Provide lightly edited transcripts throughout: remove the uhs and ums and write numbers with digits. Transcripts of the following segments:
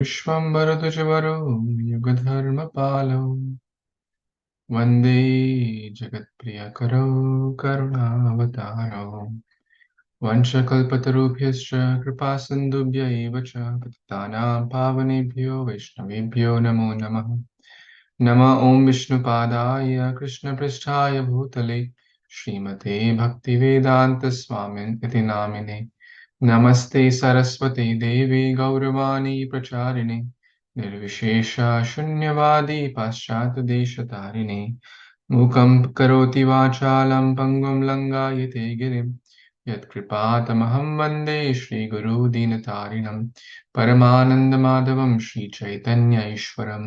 विश्वम्भरद्विजवरो युगधर्मपालो वन्दे जगत्प्रियकरो करुणावतारो वंशकल्पतरुभ्यश्च कृपासिन्धुभ्य एव च पतितानां पावनेभ्यो वैष्णवेभ्यो नमो नमः। नमः ॐ विष्णुपादाय कृष्णपृष्ठाय भूतले श्रीमते भक्तिवेदान्तस्वामिन् इति नामिने। नमस्ते सरस्वती देवी गौरवाणी प्रचारिणे निर्विशेष शून्यवादी पाश्चात्यदेशतारिणे मूकं करोति वाचालं पङ्गुं लङ्घयते गिरिं यत्कृपातमहं वन्दे श्रीगुरुदीनतारिणं परमानन्दमाधवं श्रीचैतन्य ईश्वरं।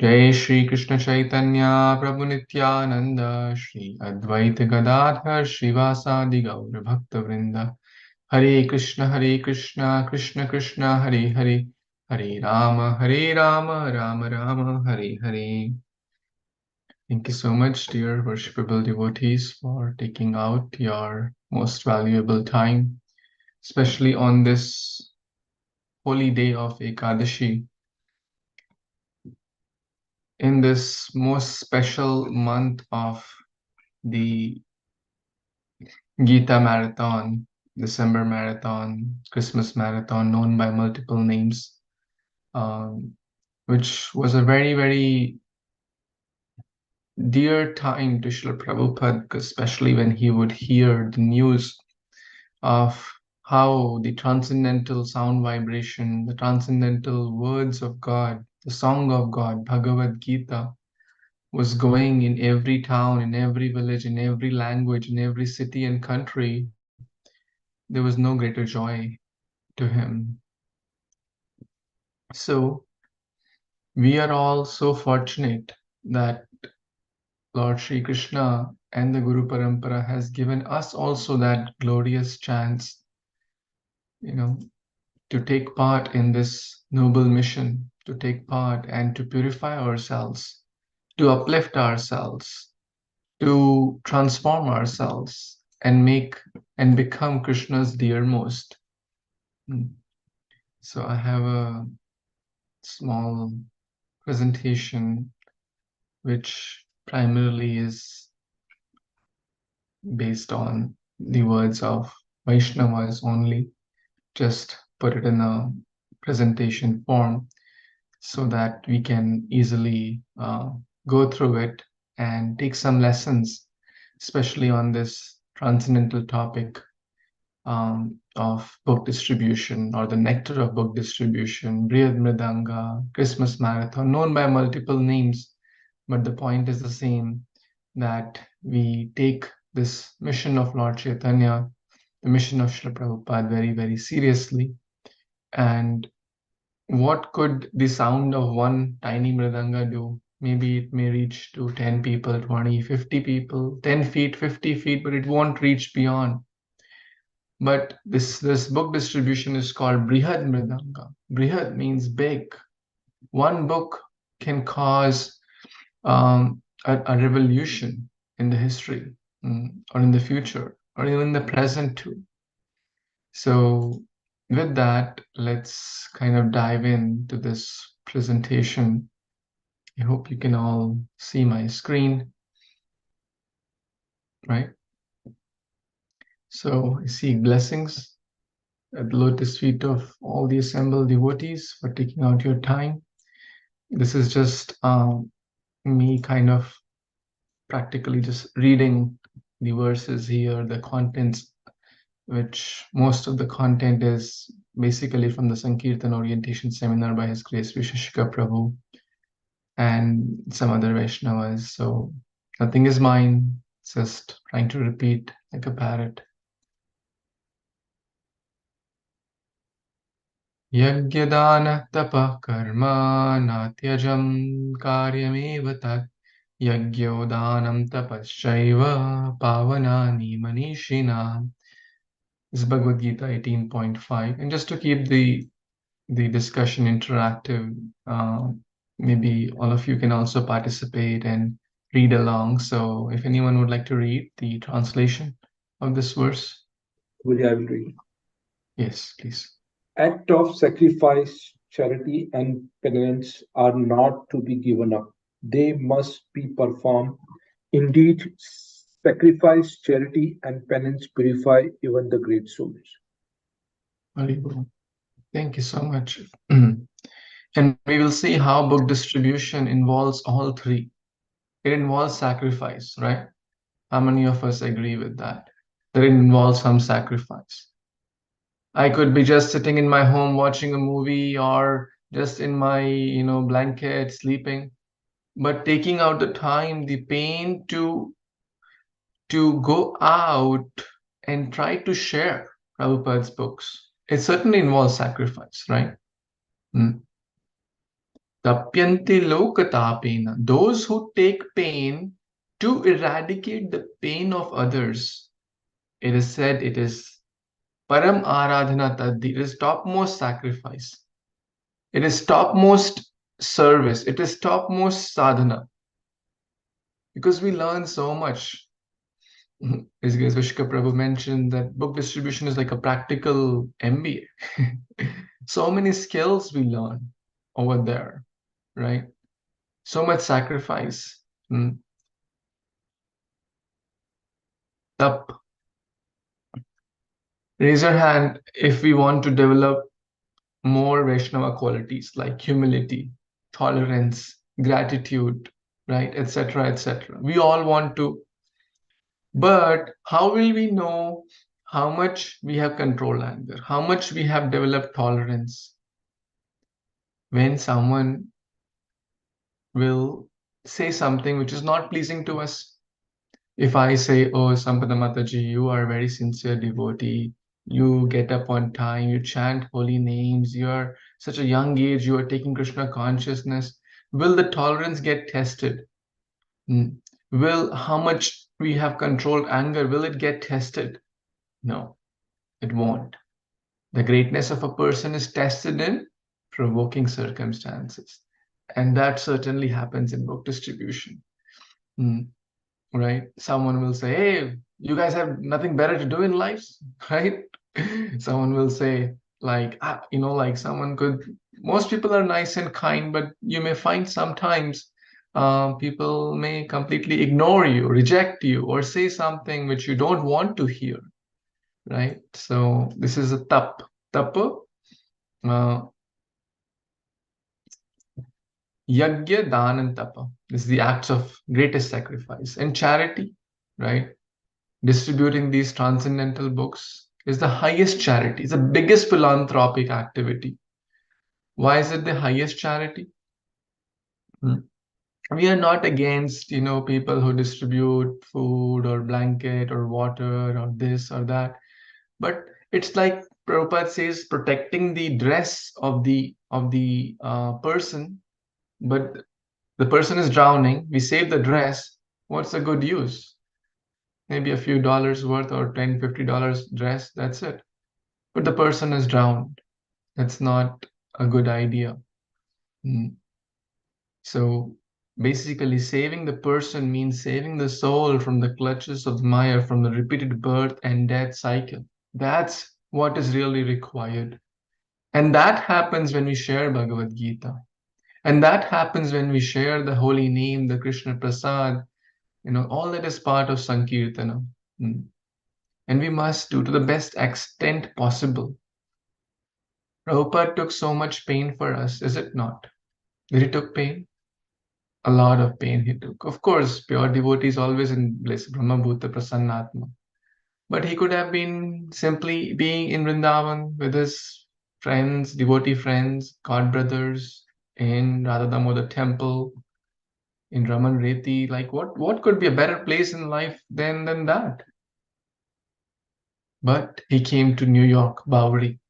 जय श्री कृष्ण चैतन्य प्रभु नित्यानंद श्री अद्वैत गदाधर श्रीवासादि गौर भक्तवृंद। हरे कृष्ण कृष्ण कृष्ण हरे हरे, हरे Ram Ram Ram Hare Hare. Thank you so much, dear worshipable devotees, for taking out your most valuable time, especially on this holy day of Ekadashi, in this most special month of the Gita Marathon, December Marathon, Christmas Marathon, known by multiple names, which was a very, very dear time to Srila Prabhupada, especially when he would hear the news of how the transcendental sound vibration, the transcendental words of God, the song of God, Bhagavad Gita, was going in every town, in every village, in every language, in every city and country. There was no greater joy to him. So we are all so fortunate that Lord Sri Krishna and the Guru Parampara has given us also that glorious chance, to take part in this noble mission, to take part and to purify ourselves, to uplift ourselves, to transform ourselves and make and become Krishna's dearmost. So I have a small presentation which primarily is based on the words of Vaishnavas only. Just put it in a presentation form so that we can easily go through it and take some lessons, especially on this transcendental topic of book distribution, or the nectar of book distribution, Brihad Mridanga, Christmas Marathon, known by multiple names. But the point is the same, that we take this mission of Lord Chaitanya, the mission of Srila Prabhupada, very, very seriously. And what could the sound of one tiny mridanga do? Maybe it may reach to 10 people, 20, 50 people, 10 feet, 50 feet, but it won't reach beyond. But this book distribution is called Brihad Mridanga. Brihad means big. One book can cause a revolution in the history, or in the future, or even in the present too. So with that, let's kind of dive into this presentation. I hope you can all see my screen, right? So I see blessings at the lotus feet of all the assembled devotees for taking out your time. This is just me kind of practically just reading the verses here, the contents, which most of the content is basically from the Sankirtan Orientation Seminar by His Grace Visheshika Prabhu and some other Vaishnavas. So nothing is mine, just trying to repeat like a parrot. Yagyadana tapah karma natyajam karyamev tat Yagyodanam tapaschaiva pavanani manishina. This is Bhagavad Gita 18.5. And just to keep the discussion interactive, maybe all of you can also participate and read along. So if anyone would like to read the translation of this verse. I will read. Yes, please. Act of sacrifice charity and penance are not to be given up. They must be performed. Indeed, sacrifice, charity, and penance purify even the great souls. Haribol. Thank you so much. And we will see how book distribution involves all three. It involves sacrifice, right? How many of us agree with that? That it involves some sacrifice. I could be just sitting in my home watching a movie or just in my, blanket sleeping, but taking out the time, the pain to go out and try to share Prabhupada's books. It certainly involves sacrifice, right? Mm. Tapyanti lokatapena. Those who take pain to eradicate the pain of others. It is said it is param aradhana taddi. It is topmost sacrifice. It is topmost service. It is topmost sadhana. Because we learn so much. As Vishka Prabhu mentioned, that book distribution is like a practical MBA. So many skills we learn over there, right? So much sacrifice. Mm. Tap. Raise your hand if we want to develop more Vaishnava qualities like humility, tolerance, gratitude, right, etc., etc. We all want to, but how will we know how much we have controlled anger, how much we have developed tolerance when someone will say something which is not pleasing to us? If I say, oh, Sampada Mataji, you are a very sincere devotee, you get up on time, you chant holy names, you are such a young age, you are taking Krishna consciousness, will the tolerance get tested? Mm. Will how much we have controlled anger, will it get tested? No, it won't. The greatness of a person is tested in provoking circumstances. And that certainly happens in book distribution. Mm. Right? Someone will say, hey, you guys have nothing better to do in life, right? Someone will say, like, like someone could, most people are nice and kind, but you may find sometimes people may completely ignore you, reject you, or say something which you don't want to hear, right? So this is a tap. Tapa, uh, yagya, dan, and tapa. This is the acts of greatest sacrifice. And charity, right? Distributing these transcendental books is the highest charity, it's the biggest philanthropic activity. Why is it the highest charity? Hmm. We are not against, people who distribute food or blanket or water or this or that, but it's like Prabhupada says, protecting the dress of the person, but the person is drowning. We save the dress. What's the good use? Maybe a few dollars worth or $10, $50 dress. That's it. But the person is drowned. That's not a good idea. Mm. So basically, saving the person means saving the soul from the clutches of Maya, from the repeated birth and death cycle. That's what is really required. And that happens when we share Bhagavad Gita. And that happens when we share the holy name, the Krishna Prasad, all that is part of Sankirtana. Mm. And we must do to the best extent possible. Prabhupada took so much pain for us, is it not? Did he took pain? A lot of pain he took. Of course, pure devotee is always in bliss, Brahma Bhuta Prasannatma. But he could have been simply being in Vrindavan with his friends, devotee friends, god brothers, in Radha Damodar temple, in Raman Reti. Like what could be a better place in life than that? But he came to New York, Bowery,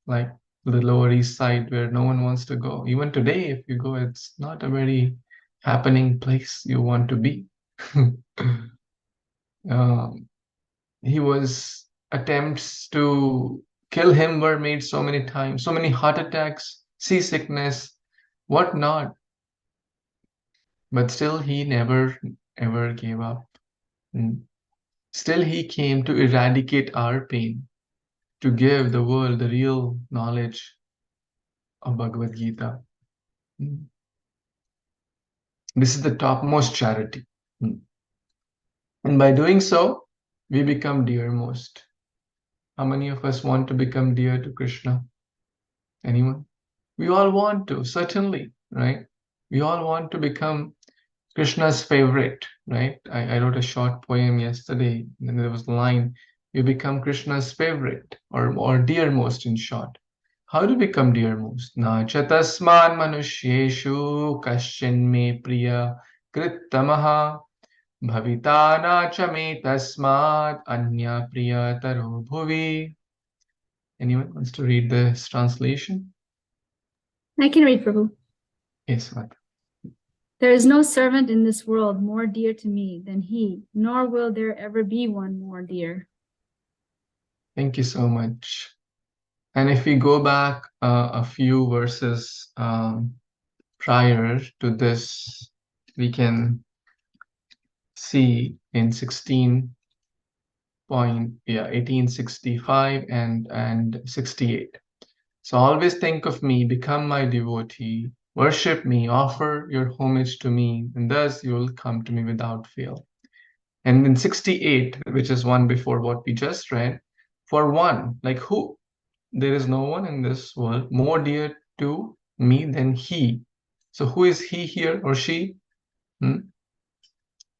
like the Lower East Side where no one wants to go. Even today, if you go, it's not a very happening place you want to be. um, he was attempts to kill him were made so many times, so many heart attacks, seasickness, whatnot. But still, he never ever gave up. Mm. Still, he came to eradicate our pain, to give the world the real knowledge, of Bhagavad Gita. Mm. This is the topmost charity. Mm. And by doing so, we become dearmost. How many of us want to become dear to Krishna? Anyone? We all want to, certainly, right? We all want to become Krishna's favorite, right? I wrote a short poem yesterday, and there was a line, you become Krishna's favorite, or dearmost in short. How to become dearmost? Na chatasman manushyeshu kaschin me priya krittamaha bhavita na cha me tasmat anya priya taro bhuvi. Anyone wants to read this translation? I can read, Prabhu. Yes, what? There is no servant in this world more dear to me than he, nor will there ever be one more dear. Thank you so much. And if we go back a few verses prior to this, we can see in 1865 and 68. So always think of me, become my devotee, worship me, offer your homage to me, and thus you will come to me without fail. And in 68, which is one before what we just read, for one, like who? There is no one in this world more dear to me than he. So who is he here or she? Hmm?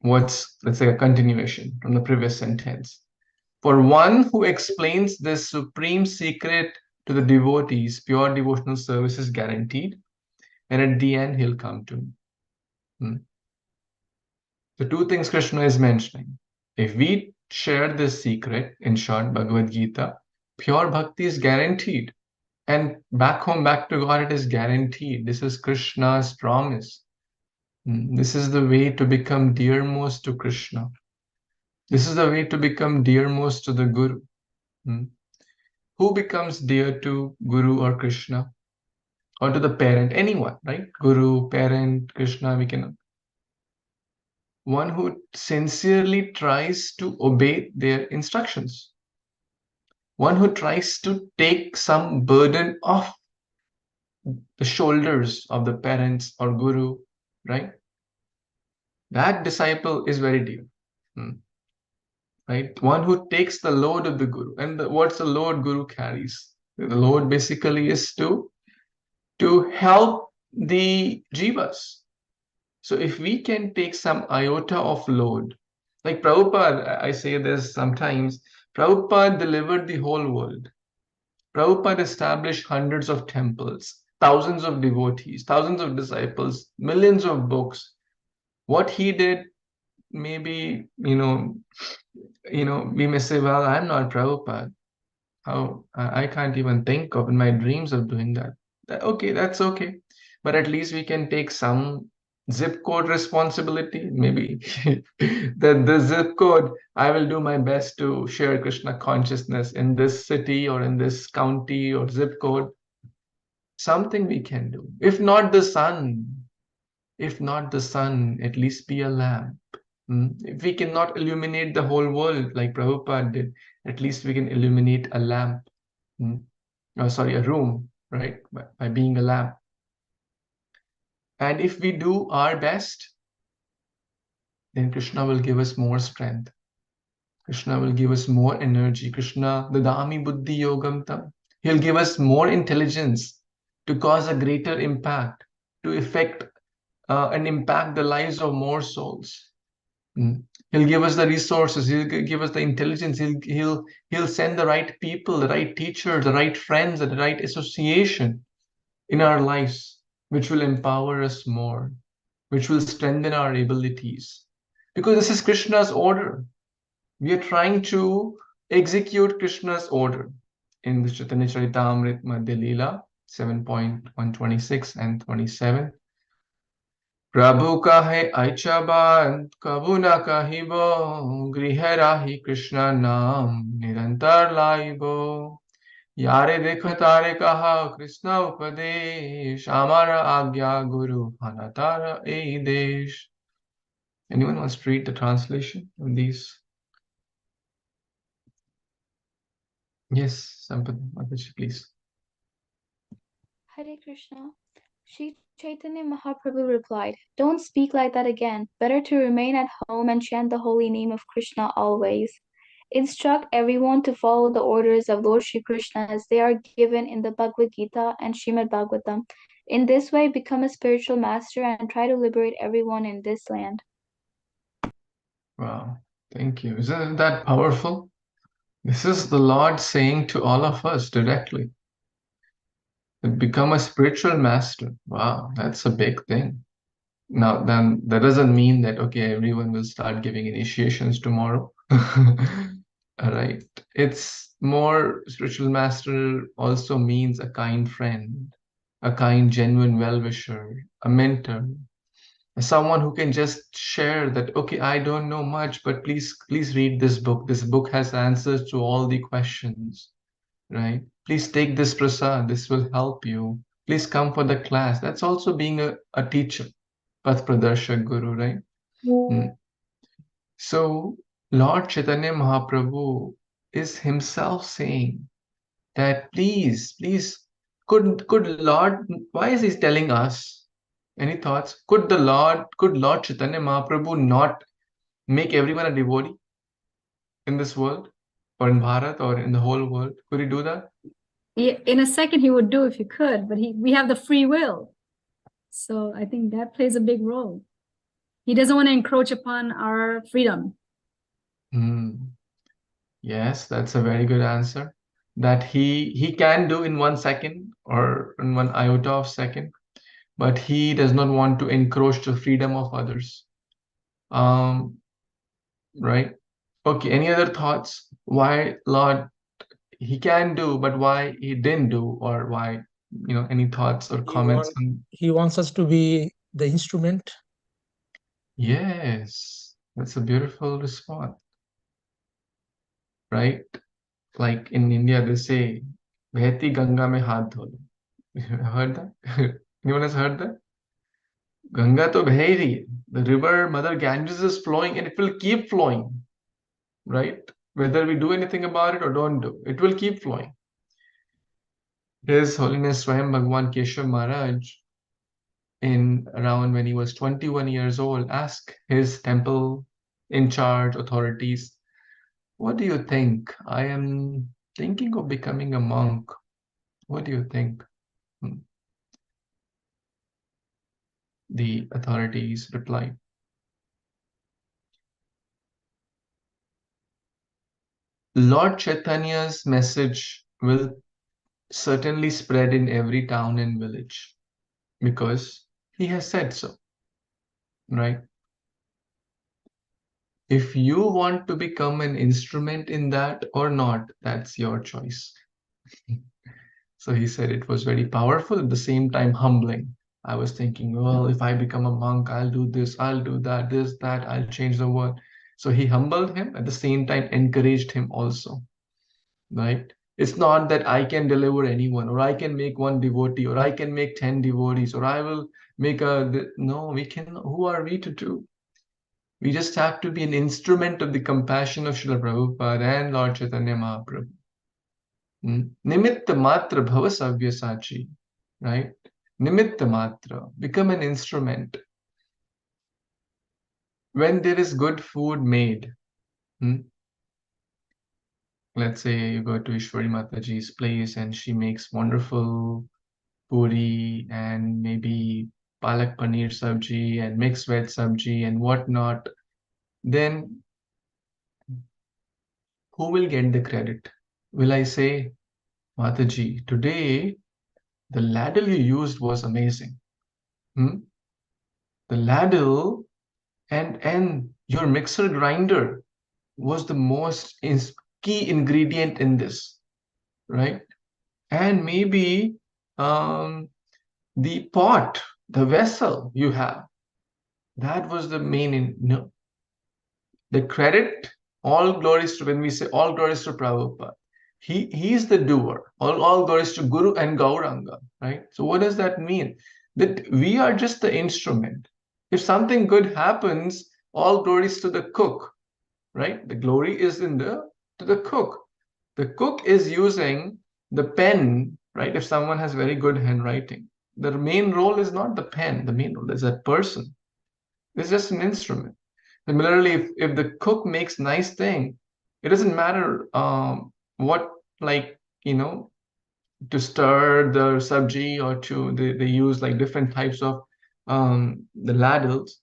What's, let's say, a continuation from the previous sentence. For one who explains this supreme secret to the devotees, pure devotional service is guaranteed. And at the end, he'll come to me. Hmm? The two things Krishna is mentioning. If we share this secret, in short, Bhagavad Gita, pure bhakti is guaranteed. And back home, back to God, it is guaranteed. This is Krishna's promise. This is the way to become dearmost to Krishna. This is the way to become dearmost to the Guru. Who becomes dear to Guru or Krishna? Or to the parent? Anyone, right? Guru, parent, Krishna, we can. One who sincerely tries to obey their instructions. One who tries to take some burden off the shoulders of the parents or Guru, right? That disciple is very dear, right? One who takes the load of the Guru. And what's the load Guru carries? The load basically is to help the jivas. So if we can take some iota of load, like Prabhupada, I say this sometimes, Prabhupada delivered the whole world. Prabhupada established hundreds of temples, thousands of devotees, thousands of disciples, millions of books. What he did, maybe, we may say, well, I'm not Prabhupada. How I can't even think of in my dreams of doing that. Okay, that's okay. But at least we can take some zip code responsibility. Maybe the zip code, I will do my best to share Krishna consciousness in this city or in this county or zip code. Something we can do. If not the sun, at least be a lamp. If we cannot illuminate the whole world like Prabhupada did, at least we can illuminate a lamp. Oh, sorry, a room, right? By being a lamp. And if we do our best, then Krishna will give us more strength. Krishna will give us more energy. Krishna, Dadami Buddhi Yogam Tam. He'll give us more intelligence to cause a greater impact, to affect and impact the lives of more souls. He'll give us the resources. He'll give us the intelligence. He'll send the right people, the right teachers, the right friends, the right association in our lives, which will empower us more, which will strengthen our abilities. Because this is Krishna's order. We are trying to execute Krishna's order in the Chaitanya Charitamrita Madhya Leela 7.126 and 27. प्रभु कहे ऐचा बात कबू न कहिबो गृह राही कृष्ण नाम निरंतर लाइबो यारे देखो तारे कहा कृष्ण उपदेश हमारा आज्ञा गुरु अनतार ए देश. Anyone wants to read the translation of these? Yes, Sampath Mataji, please. Hare Krishna. Sri Chaitanya Mahaprabhu replied, "Don't speak like that again. Better to remain at home and chant the holy name of Krishna always. Instruct everyone to follow the orders of Lord Sri Krishna as they are given in the Bhagavad Gita and Srimad Bhagavatam. In this way, become a spiritual master and try to liberate everyone in this land." Wow, thank you. Isn't that powerful? This is the Lord saying to all of us directly, become a spiritual master. Wow, that's a big thing. Now, then that doesn't mean that, okay, everyone will start giving initiations tomorrow. All right. It's more spiritual master also means a kind friend, a kind, genuine well-wisher, a mentor, someone who can just share that, okay, I don't know much, but please read this book. This book has answers to all the questions, right? Please take this prasad. This will help you. Please come for the class. That's also being a teacher, Path Pradarshak Guru, right? Mm. So Lord Chaitanya Mahaprabhu is himself saying that please, could Lord, why is he telling us? Any thoughts? Could Lord Chaitanya Mahaprabhu not make everyone a devotee in this world, or in Bharat, or in the whole world? Could he do that? Yeah, in a second he would do if he could, but we have the free will. So I think that plays a big role. He doesn't want to encroach upon our freedom. Yes, that's a very good answer. That he can do in 1 second or in one iota of second, but he does not want to encroach the freedom of others. Um, right? Okay, any other thoughts? Why Lord he can do, but why he didn't do, or why, any thoughts or He comments want on? he wants us to be the instrument. Yes, that's a beautiful response, right? Like in India, they say, "Bheti Ganga mein haath dho lo." You heard that? Anyone has heard that? Ganga to beh hi rahi hai. The river Mother Ganges is flowing and it will keep flowing, right? Whether we do anything about it or don't do, it will keep flowing. His Holiness Swayam Bhagwan Keshav Maharaj, in around when he was 21 years old, asked his temple in charge authorities, "What do you think? I am thinking of becoming a monk. What do you think?" Hmm. The authorities replied, "Lord Chaitanya's message will certainly spread in every town and village because he has said so, right? If you want to become an instrument in that or not, that's your choice." So he said it was very powerful, at the same time humbling. I was thinking, well, if I become a monk, I'll do this, I'll do that, this, that, I'll change the world. So he humbled him, at the same time encouraged him also, right? It's not that I can deliver anyone, or I can make one devotee, or I can make 10 devotees, or I will make no, we can, who are we to do? We just have to be an instrument of the compassion of Srila Prabhupada and Lord Chaitanya Mahaprabhu. Nimitta matra bhava savyasachi, right? Nimitta matra, become an instrument. When there is good food made, let's say you go to Ishwari Mataji's place and she makes wonderful puri and maybe palak paneer sabji and mixed veg sabji and whatnot, then who will get the credit? Will I say, "Mataji, today the ladle you used was amazing. Hmm? The ladle and your mixer grinder was the most key ingredient in this, right? And maybe um, the pot, the vessel you have, that was the main no, the credit, all glories to, when we say all glories to Prabhupada, he's the doer. All glories to Guru and Gauranga, right? So what does that mean? That we are just the instrument. If something good happens, all glories to the cook, right? The glory is in the to the cook. The cook is using the pen right? If someone has very good handwriting, the main role is not the pen, the main role is that person. It's just an instrument. Similarly, if the cook makes nice thing, it doesn't matter what, like, to stir the sabji, or they use like different types of the ladles.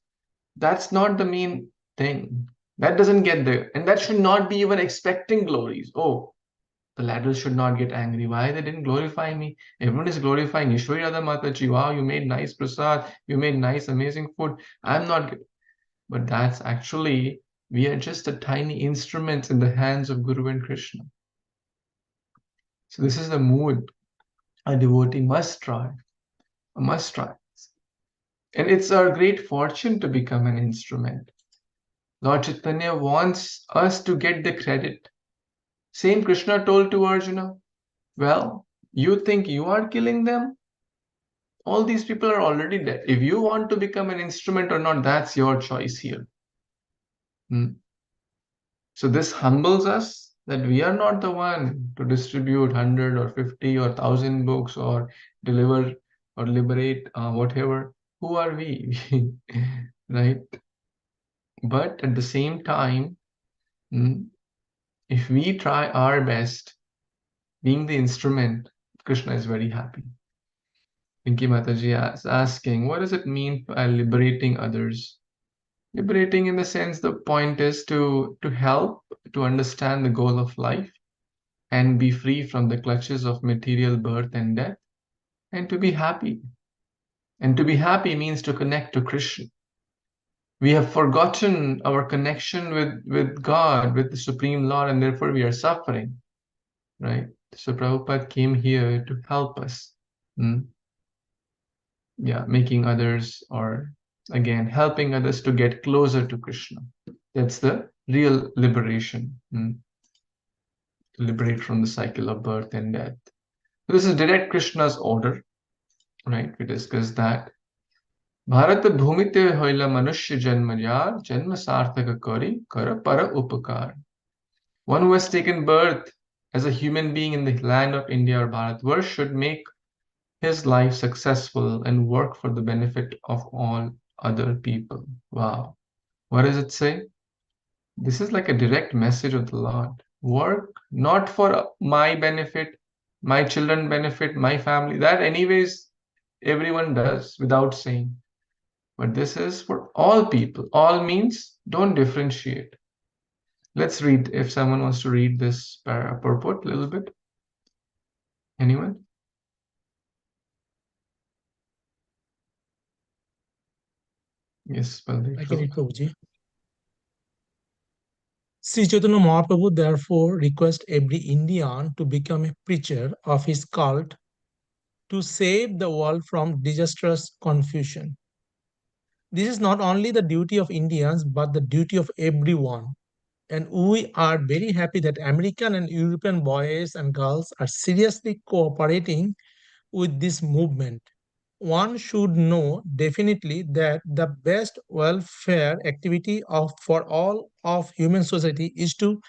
That's not the main thing. That doesn't get there. And that should not be even expecting glories. Oh, the ladles should not get angry. Why they didn't glorify me? Everyone is glorifying Ishwari Radha Mataji. Wow, you made nice prasad. You made nice, amazing food. I'm not. But that's actually, we are just a tiny instrument in the hands of Guru and Krishna. So this is the mood a devotee must try, must try. And it's our great fortune to become an instrument. Lord Chaitanya wants us to get the credit. Same Krishna told to Arjuna, well, you think you are killing them? All these people are already dead. If you want to become an instrument or not, that's your choice here. So this humbles us that we are not the one to distribute 100 or 50 or 1,000 books or deliver or liberate whatever. Who are we? Right? But at the same time, if we try our best, being the instrument, Krishna is very happy. Pinky Mataji is asking, what does it mean by liberating others? Liberating, in the sense, the point is to help to understand the goal of life and be free from the clutches of material birth and death, and to be happy. And to be happy means to connect to Krishna. We have forgotten our connection with God, with the Supreme Lord, and therefore we are suffering, right? So Prabhupada came here to help us. Yeah, making others, or again, helping others to get closer to Krishna. That's the real liberation, to liberate from the cycle of birth and death. This is direct Krishna's order, right? We discussed that. Bharat bhumite hoila manushya janma jar, janma sarthaka kari, kara para upakar. One who has taken birth as a human being in the land of India or Bharatvarsh should make his life successful and work for the benefit of all other people. Wow. What does it say? This is like a direct message of the Lord. Work not for my benefit, my children benefit, my family. That anyways everyone does without saying. But this is for all people. All means don't differentiate. Let's read, if someone wants to read this purport a little bit. Anyone? Yes, Baldev. I can read, Prabhuji. Sri Chaitanya Mahaprabhu therefore requests every Indian to become a preacher of his cult to save the world from disastrous confusion. This is not only the duty of Indians but the duty of everyone. And we are very happy that American and European boys and girls are seriously cooperating with this movement. One should know definitely that the best welfare activity for all of human society is to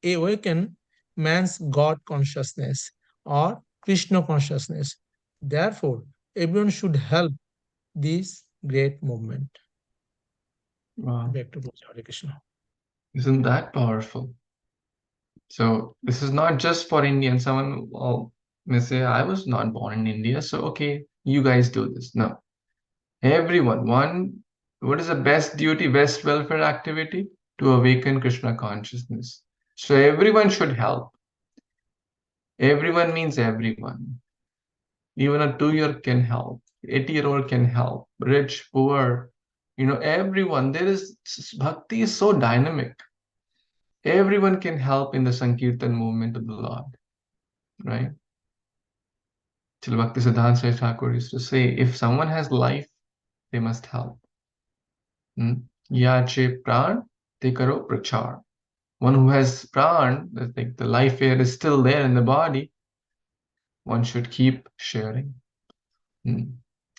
awaken man's God consciousness or Krishna consciousness. Therefore, everyone should help this great movement. Wow. Back to Hare Krishna. Isn't that powerful? So this is not just for Indians. Someone may say, I was not born in India, so okay, you guys do this. No. Everyone. What is the best duty, best welfare activity? To awaken Krishna consciousness. So everyone should help. Everyone means everyone. Even a 2-year can help. 80-year-old can help. Rich, poor, everyone. Bhakti is so dynamic. Everyone can help in the Sankirtan movement of the Lord, right? Till Bhakti Siddhanta Sai Thakur used to say, if someone has life, they must help. Yache pran, te karo prachar. One who has pran, like the life air is still there in the body, one should keep sharing.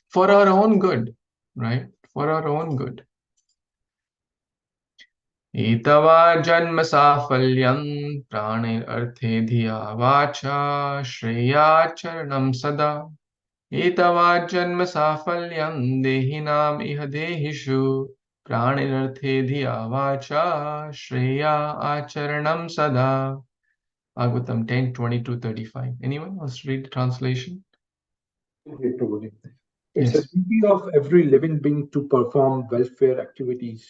For our own good, right? For our own good. Etava janma safalyam prane arthe dhiya vacha shreya charanam sada. Etava janma safalyam dehinam iha dehishu pranirarthe dhiya vacha shreya acharanam sada. Bhagavatam 10:20-35. Anyone wants to read the translation? Okay, Prabhuji. It's a Yes. duty of every living being to perform welfare activities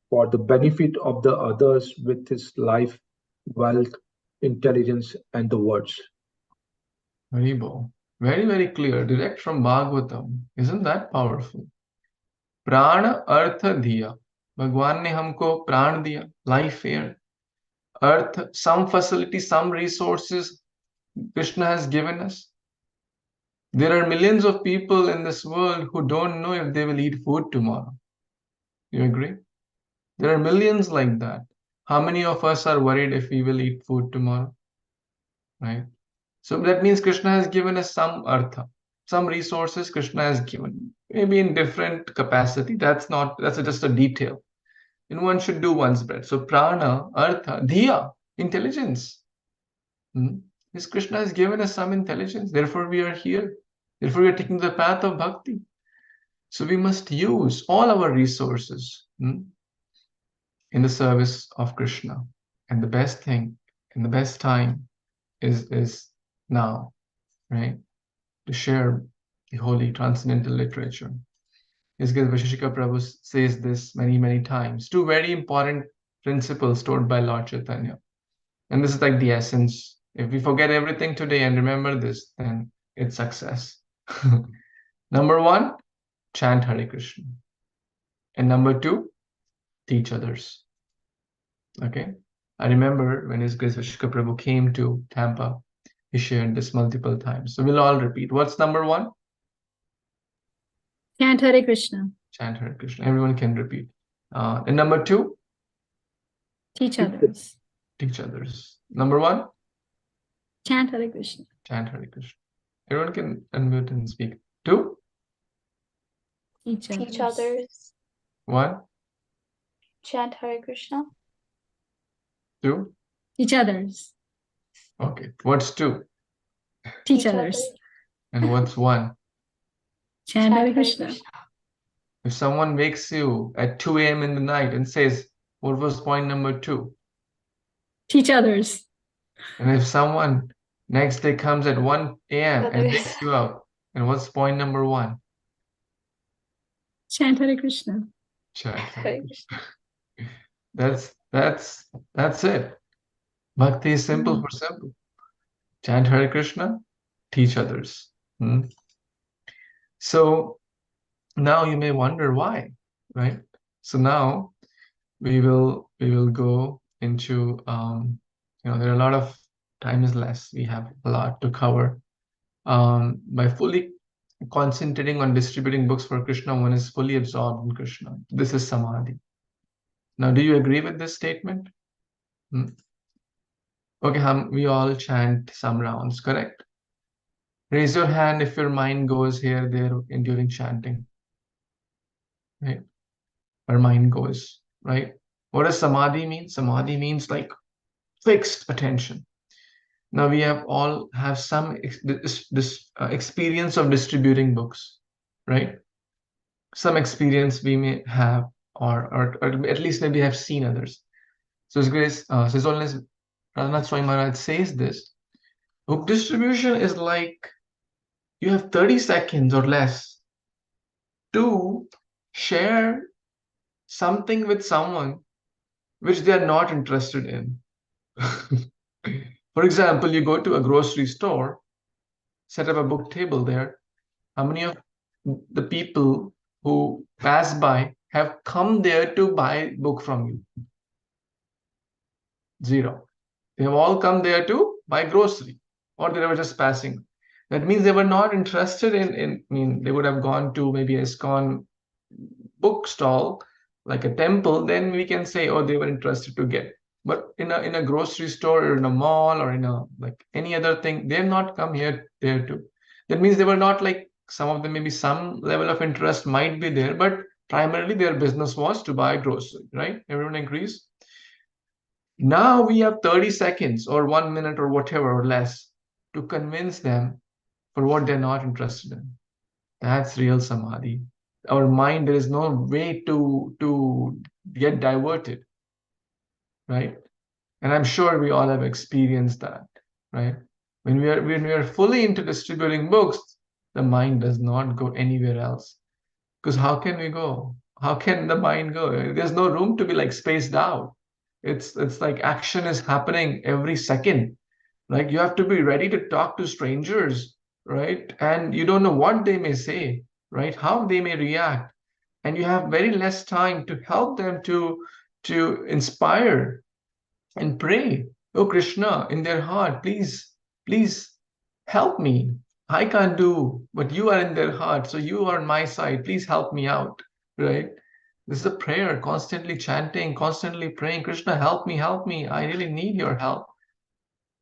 for the benefit of the others with his life, wealth, intelligence, and the words. Haribo. Very, very clear, direct from Bhagavatam. Isn't that powerful? प्राण अर्थ दिया, भगवान ने हमको प्राण दिया, life air, earth, some facility, some resources Krishna has given us. There are millions of people in this world who don't know if they will eat food tomorrow. You agree? There are millions like that. How many of us are worried if we will eat food tomorrow? Right? So that means Krishna has given us some artha, some resources Krishna has given, maybe in different capacity. That's just a detail. And one should do one's best. So prana, artha, dhiya, intelligence. This Krishna has given us some intelligence. Therefore, we are here. Therefore, we are taking the path of bhakti. So we must use all our resources in the service of Krishna. And the best thing and the best time is now, right? To share the holy transcendental literature. His Grace Vashishika Prabhu says this many, many times. Two very important principles taught by Lord Chaitanya. And this is like the essence. If we forget everything today and remember this, then it's success. Number one, chant Hare Krishna. And number two, teach others. Okay? I remember when His Grace Vashishika Prabhu came to Tampa, he shared this multiple times. So we'll all repeat. What's number one? Chant Hare Krishna. Chant Hare Krishna. Everyone can repeat. And number two, Teach others. teach others. Number one, Chant Hare Krishna. chant Hare Krishna. Everyone can unmute and speak. Two, Teach others. Teach others. one, Chant Hare Krishna. two. Teach others. Okay. What's two? Teach others. And what's one? Chant Hare Krishna. If someone wakes you at 2 a.m. in the night and says, what was point number two? Teach others. And if someone next day comes at 1 a.m. and Others. wakes you up, and what's point number one? Chant Hare Krishna. Chant Hare Hare Krishna. That's it. Bhakti is simple for simple. Chant Hare Krishna, teach others. So now you may wonder why, right? So now we will go into there are a lot of time is less. We have a lot to cover. By fully concentrating on distributing books for Krishna, one is fully absorbed in Krishna. This is samadhi. Now, do you agree with this statement? Okay, we all chant some rounds, correct? Raise your hand if your mind goes here, there, during chanting. Right? Our mind goes, right? What does samadhi mean? Samadhi means like fixed attention. Now we all have some experience of distributing books, right? Some experience we may have, or at least maybe have seen others. So His Grace, His Holiness Radhanath Swami Maharaj says this. Book distribution is like you have 30 seconds or less to share something with someone which they are not interested in. For example, you go to a grocery store, set up a book table there. How many of the people who pass by have come there to buy book from you? Zero. They have all come there to buy grocery, or they were just passing. That means they were not interested I mean, they would have gone to maybe a ISKCON bookstall, like a temple, then we can say, oh, they were interested to get. But in a grocery store or in a mall or in a like any other thing, they have not come there too. That means they were not like some of them, maybe some level of interest might be there, but primarily their business was to buy grocery, right? Everyone agrees? Now we have 30 seconds or 1 minute or whatever or less to convince them for what they're not interested in. That's real samadhi. Our mind, there is no way to get diverted, right? And I'm sure we all have experienced that, right? When we are fully into distributing books, the mind does not go anywhere else. Because how can we go? How can the mind go? There's no room to be like spaced out. It's like action is happening every second. Like you have to be ready to talk to strangers, right? And you don't know what they may say, right? How they may react. And you have very less time to help them to inspire and pray, oh Krishna, in their heart, please, please help me. I can't do, but you are in their heart, so you are on my side. Please help me out, right? This is a prayer, constantly chanting, constantly praying, Krishna, help me, help me. I really need your help.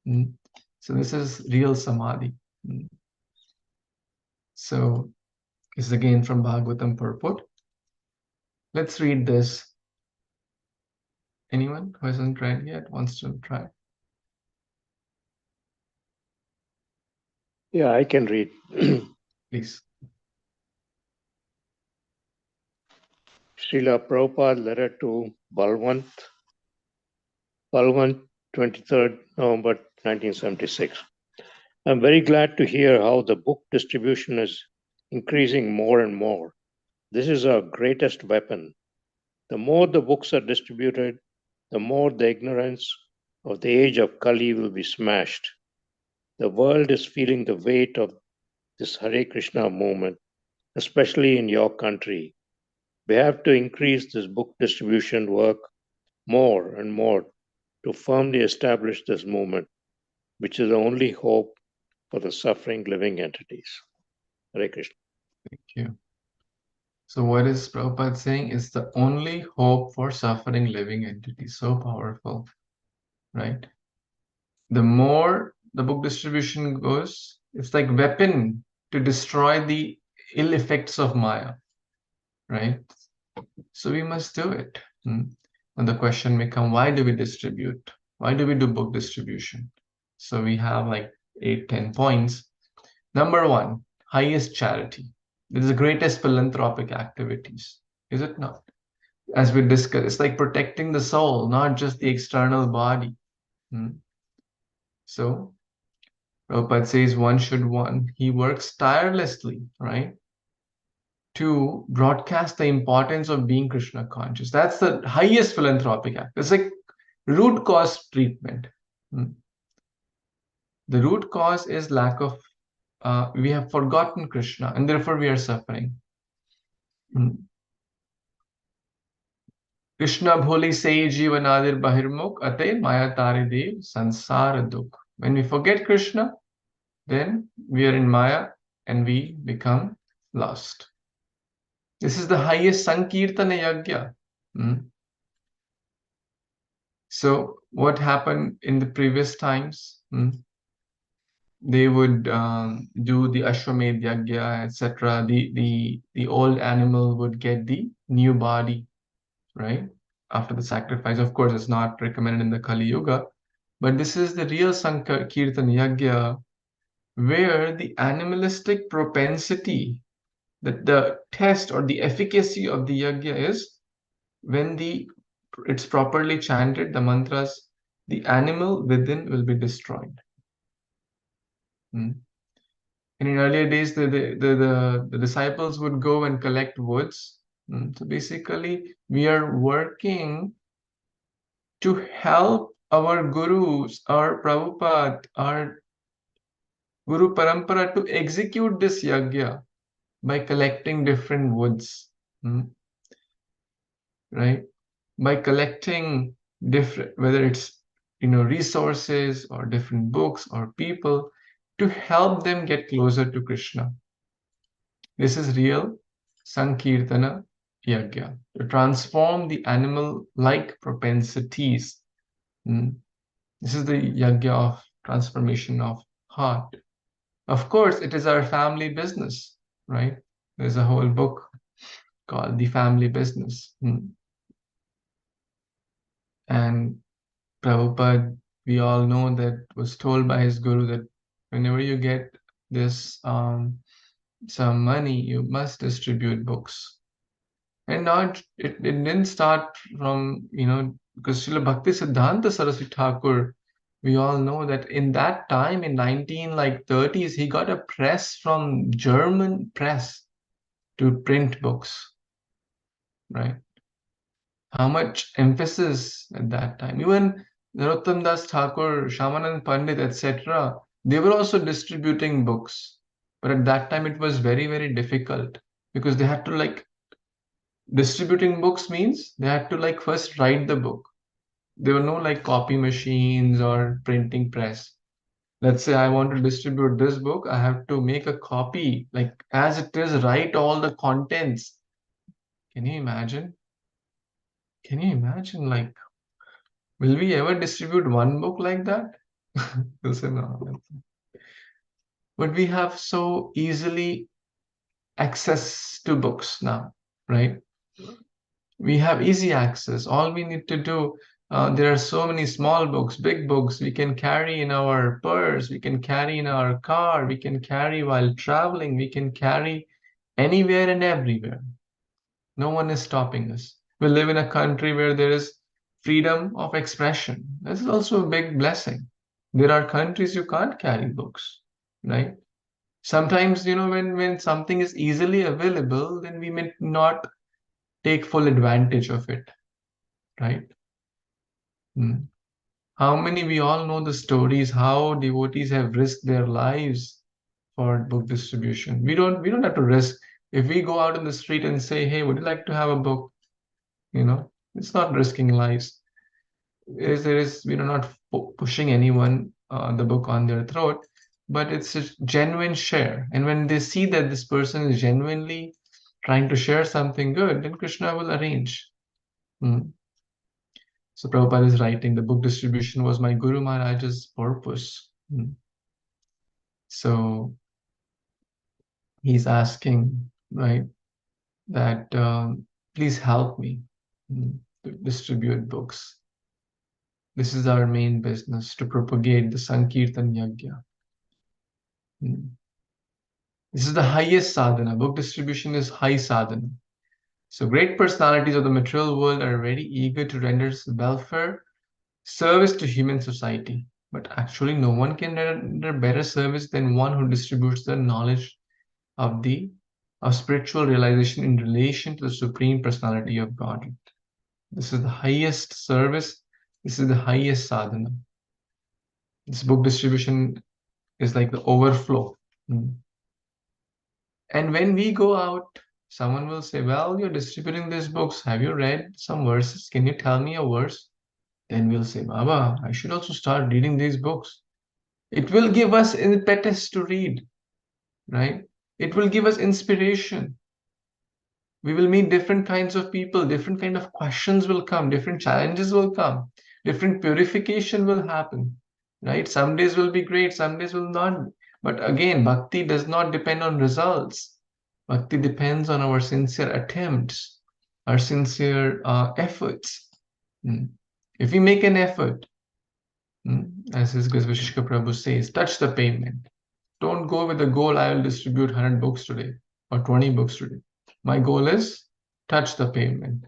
Mm. So this is real samadhi. Mm. So this is again from Bhagavatam purport. Let's read this. Anyone who hasn't read yet wants to try? Yeah, I can read. Please. Srila Prabhupada letter to Balwant, 23rd November 1976. I'm very glad to hear how the book distribution is increasing more and more. This is our greatest weapon. The more the books are distributed, the more the ignorance of the age of Kali will be smashed. The world is feeling the weight of this Hare Krishna movement, especially in your country. We have to increase this book distribution work more and more to firmly establish this movement, which is the only hope for the suffering living entities. Hare Krishna. Thank you. So what is Prabhupada saying is the only hope for suffering living entities. So powerful, right? The more the book distribution goes, it's like weapon to destroy the ill effects of Maya, right? So we must do it. And the question may come, why do we distribute? Why do we do book distribution? So we have like 8, 10 points. Number one, highest charity. This is the greatest philanthropic activities, is it not? As we discussed, it's like protecting the soul, not just the external body. So Prabhupada says he works tirelessly, right, to broadcast the importance of being Krishna conscious. That's the highest philanthropic act. It's like root cause treatment. The root cause is lack of, we have forgotten Krishna and therefore we are suffering. Krishna bholi sei jivanadir bahirmukh ate maya tare dev sansara dukh. When we forget Krishna, then we are in Maya and we become lost. This is the highest Sankirtana Yajna. So what happened in the previous times? They would do the Ashwamedh Yajna, etc. The old animal would get the new body, right? After the sacrifice. Of course, it's not recommended in the Kali Yuga, but this is the real Sankirtana Yajna, where the animalistic propensity, the test or the efficacy of the yajna is when it's properly chanted, the mantras, the animal within will be destroyed. And in earlier days, the disciples would go and collect woods. So basically, we are working to help our gurus, our Prabhupada, our Guru Parampara to execute this yajna by collecting different woods, right? By collecting different, whether it's resources or different books or people, to help them get closer to Krishna. This is real Sankirtana Yajna, to transform the animal-like propensities. This is the yajna of transformation of heart. Of course, it is our family business, right? There's a whole book called The Family Business. And Prabhupada, we all know that was told by his guru that whenever you get this some money, you must distribute books. And not it didn't start from, because Srila Bhakti Siddhanta Saraswati Thakur, we all know that in that time in 1930s, he got a press from German press to print books, right? How much emphasis at that time. Even Narottam Das Thakur, Shamanand Pandit, etc., they were also distributing books. But at that time, it was very, very difficult because they had to distributing books means they had to first write the book. There were no copy machines or printing press. Let's say I want to distribute this book, I have to make a copy, as it is, write all the contents. Can you imagine? Can you imagine? Will we ever distribute one book like that? They'll say no. But we have so easily access to books now, right? We have easy access. All we need to do, there are so many small books, big books we can carry in our purse, we can carry in our car, we can carry while traveling, we can carry anywhere and everywhere. No one is stopping us. We live in a country where there is freedom of expression. This is also a big blessing. There are countries you can't carry books, right? Sometimes, when something is easily available, then we may not take full advantage of it, right? How many, we all know the stories, how devotees have risked their lives for book distribution. We don't have to risk. If we go out in the street and say, hey, would you like to have a book? It's not risking lives. We're not pushing anyone the book on their throat, but it's a genuine share. And when they see that this person is genuinely trying to share something good, then Krishna will arrange. So Prabhupada is writing, the book distribution was my Guru Maharaj's purpose. So he's asking, right, that please help me to distribute books. This is our main business, to propagate the Sankirtan Yajna. This is the highest sadhana. Book distribution is high sadhana. So great personalities of the material world are very eager to render welfare, service to human society. But actually, no one can render better service than one who distributes the knowledge of spiritual realization in relation to the Supreme Personality of God. This is the highest service. This is the highest sadhana. This book distribution is like the overflow. And when we go out, someone will say, well, you're distributing these books. Have you read some verses? Can you tell me a verse? Then we'll say, Baba, I should also start reading these books. It will give us impetus to read, right? It will give us inspiration. We will meet different kinds of people, different kind of questions will come, different challenges will come, different purification will happen, right? Some days will be great, some days will not. But again, bhakti does not depend on results. Bhakti depends on our sincere attempts, our sincere efforts. If we make an effort, as his Grace Vishishka Prabhu says, touch the pavement. Don't go with the goal, I will distribute 100 books today or 20 books today. My goal is touch the pavement.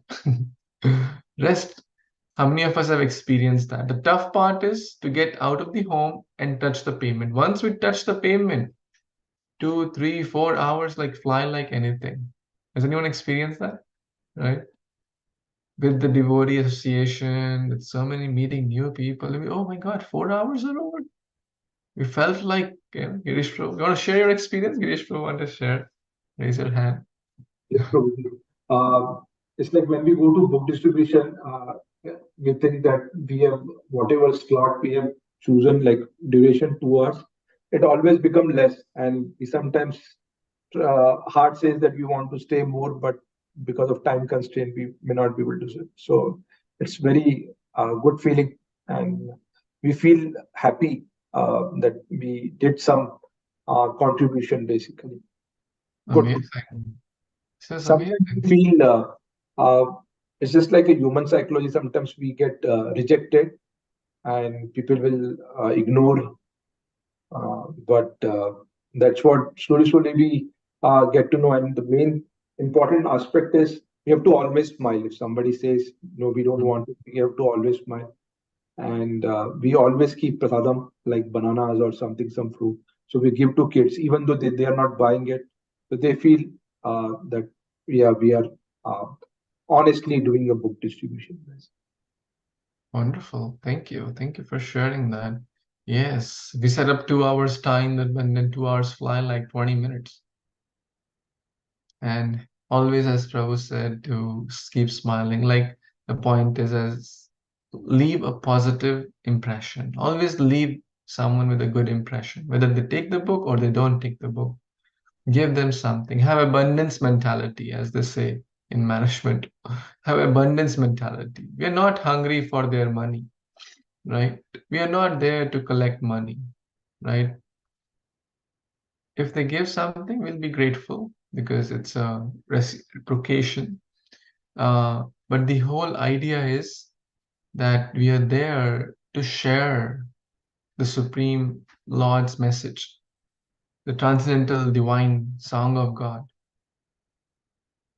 Rest, how many of us have experienced that? The tough part is to get out of the home and touch the pavement. Once we touch the pavement, 2, 3, 4 hours fly like anything. Has anyone experienced that? Right? With the devotee association, with so many meeting new people, oh my God, 4 hours are over. We felt like, Girish Prabhu, you want to share your experience? Girish Prabhu, want to share? Raise your hand. Yes, probably. It's like when we go to book distribution, we think that we have whatever slot we have chosen, like duration 2 hours, it always become less, and we sometimes heart says that we want to stay more, but because of time constraint, we may not be able to do it. So it's very good feeling, and we feel happy that we did some contribution, basically. Good. Amazing. This is Sometimes amazing. we feel it's just like a human psychology. Sometimes we get rejected, and people will ignore. But that's what slowly we get to know. And the main important aspect is we have to always smile. If somebody says no, we don't want it, we have to always smile. And we always keep prasadam like bananas or something, some fruit. So we give to kids, even though they are not buying it, but they feel that yeah, we are uh, honestly doing a book distribution. Wonderful. Thank you. Thank you for sharing that. Yes, we set up 2 hours time, and then 2 hours fly like 20 minutes. And always, as Prabhu said, to keep smiling. Like the point is, as leave a positive impression. Always leave someone with a good impression, whether they take the book or they don't take the book. Give them something. Have abundance mentality, as they say in management. Have abundance mentality. We are not hungry for their money, right? We are not there to collect money, right? If they give something, we'll be grateful because it's a reciprocation. But the whole idea is that we are there to share the Supreme Lord's message, the transcendental divine song of God.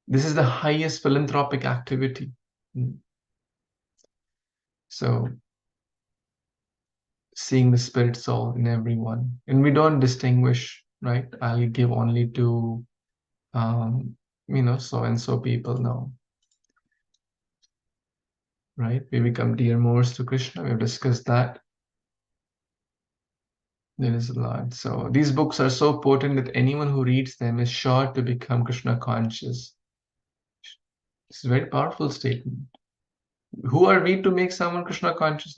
This is the highest philanthropic activity. So, seeing the spirit soul in everyone. And we don't distinguish, right? I'll give only to, um, so and so people. No, right? We become dear Moors to Krishna. We've discussed that. There is a lot. So these books are so potent that anyone who reads them is sure to become Krishna conscious. It's a very powerful statement. Who are we to make someone Krishna conscious?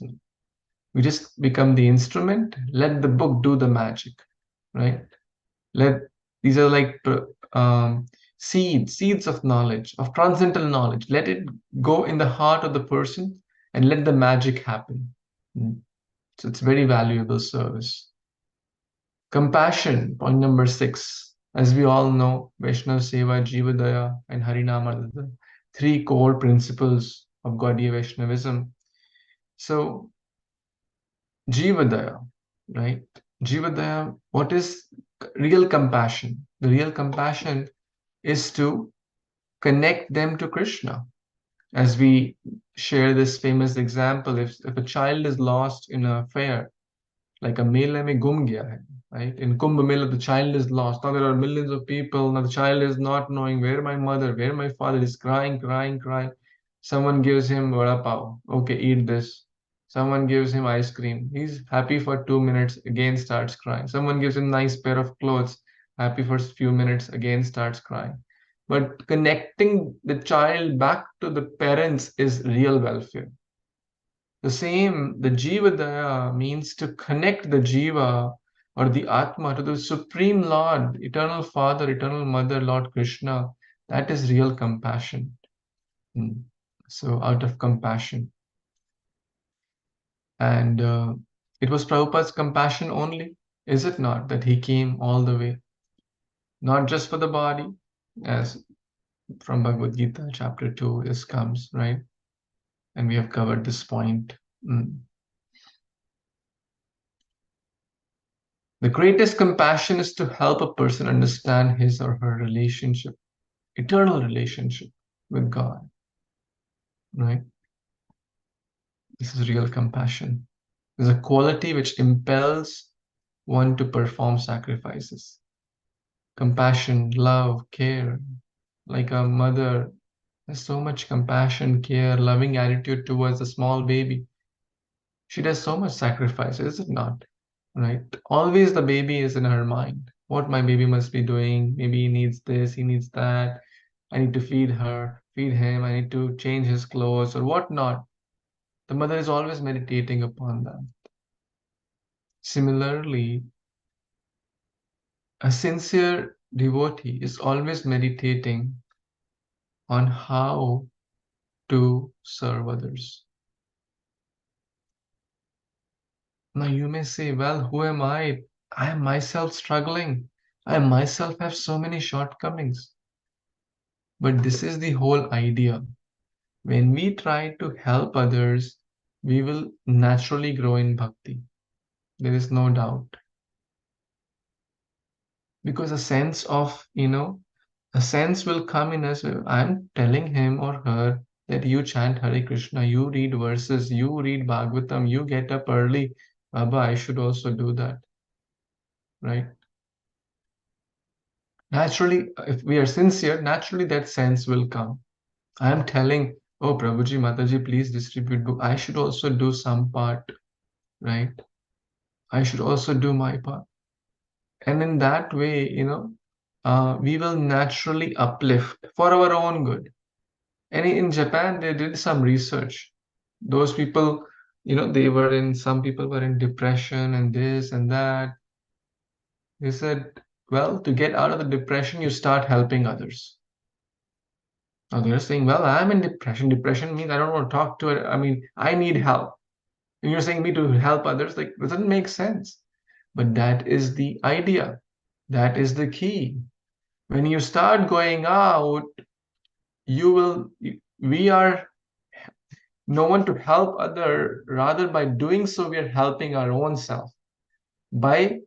We just become the instrument. Let the book do the magic, right? Let these are like um, seeds of knowledge, of transcendental knowledge. Let it go in the heart of the person and let the magic happen. So it's very valuable service. Compassion, point number 6. As we all know, Vaishnava Seva, Jiva Daya, and Harinam are the three core principles of Gaudiya Vaishnavism. So, Jiva Daya, right? Jiva Daya, what is real compassion? The real compassion is to connect them to Krishna. As we share this famous example, if a child is lost in a fair, like a mela mein gum gaya hai, right? In Kumbh Mela, the child is lost. Now there are millions of people. Now the child is not knowing where my mother, where my father is crying, crying, crying. Someone gives him vada pav. Okay, eat this. Someone gives him ice cream. He's happy for 2 minutes, again starts crying. Someone gives him nice pair of clothes, happy for a few minutes, again starts crying. But connecting the child back to the parents is real welfare. The same, the Jiva Daya means to connect the Jiva or the Atma to the Supreme Lord, Eternal Father, Eternal Mother, Lord Krishna. That is real compassion. Hmm. So, out of compassion. And it was Prabhupada's compassion only, is it not, that he came all the way? Not just for the body, as from Bhagavad Gita, chapter 2, this comes, right? And we have covered this point. Hmm. The greatest compassion is to help a person understand his or her relationship, eternal relationship with God, right? This is real compassion. There's a quality which impels one to perform sacrifices. Compassion, love, care, like a mother has so much compassion, care, loving attitude towards a small baby. She does so much sacrifice, is it not? Right? Always the baby is in her mind. What my baby must be doing. Maybe he needs this, he needs that. I need to feed her, feed him. I need to change his clothes or whatnot. The mother is always meditating upon that. Similarly, a sincere devotee is always meditating on how to serve others. Now you may say, well, who am I? I am myself struggling. I myself have so many shortcomings. But this is the whole idea. When we try to help others, we will naturally grow in bhakti. There is no doubt. Because a sense of, a sense will come in us. I'm telling him or her that you chant Hare Krishna, you read verses, you read Bhagavatam, you get up early. Baba, I should also do that. Right? Naturally, if we are sincere, naturally that sense will come. I am telling, oh Prabhuji, Mataji, please distribute book. I should also do some part, right? I should also do my part. And in that way, we will naturally uplift for our own good. And in Japan, they did some research. Those people, some people were in depression and this and that. They said, well, to get out of the depression, you start helping others. Now they're saying, well, I'm in depression. Depression means I don't want to talk to it. I mean, I need help. And you're saying me to help others, like, doesn't make sense. But that is the idea. That is the key. When you start going out, we are no one to help other, rather by doing so, we are helping our own self by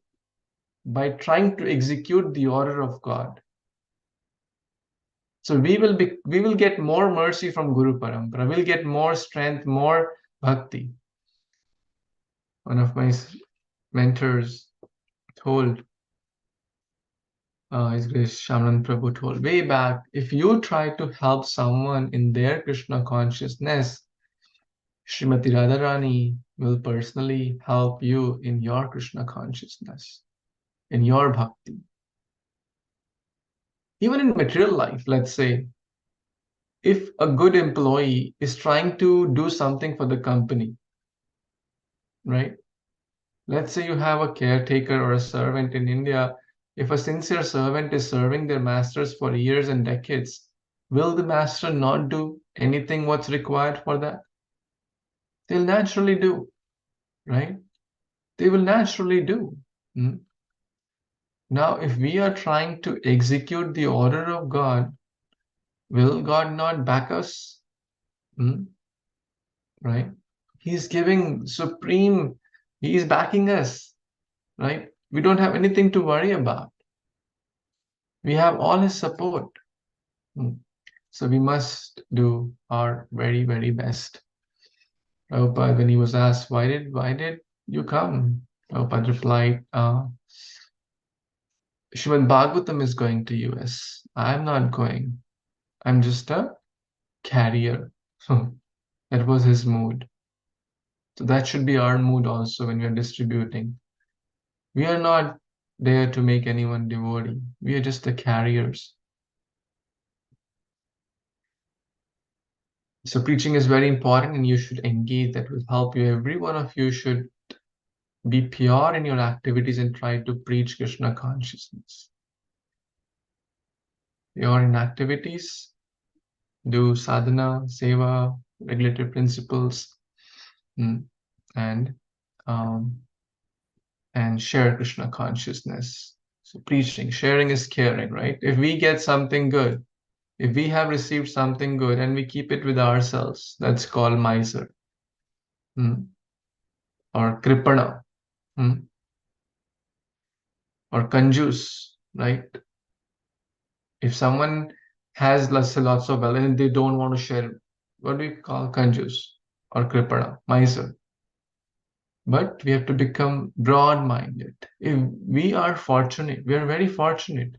trying to execute the order of God. So we will get more mercy from Guru Parampara. We'll get more strength, more bhakti. One of my mentors told, His Grace Shamanan Prabhu told way back, if you try to help someone in their Krishna consciousness, Srimati Radharani will personally help you in your Krishna consciousness, in your bhakti. Even in material life, let's say, if a good employee is trying to do something for the company, right? Let's say you have a caretaker or a servant in India. If a sincere servant is serving their masters for years and decades, will the master not do anything what's required for that? They'll naturally do, right? They will naturally do. Hmm? Now, if we are trying to execute the order of God, will God not back us? Hmm? Right? He's giving supreme, He's backing us, right? We don't have anything to worry about. We have all His support. Hmm. So we must do our very, very best. Prabhupada, when he was asked, why did you come? Prabhupada replied, Srimad Bhagavatam is going to US. I'm not going. I'm just a carrier. That was his mood. So that should be our mood also when we are distributing. We are not there to make anyone devotee. We are just the carriers. So preaching is very important and you should engage. That will help you. Every one of you should be pure in your activities and try to preach Krishna consciousness. Pure in activities, do sadhana, seva, regulative principles, and um, share Krishna consciousness. So preaching, sharing is caring, right? If we get something good, if we have received something good and we keep it with ourselves, that's called miser, or kripana, or kanjus, right? If someone has, let's say, lots of wealth and they don't want to share, what do we call kanjus or kripana, miser? But we have to become broad-minded. If we are fortunate, we are very fortunate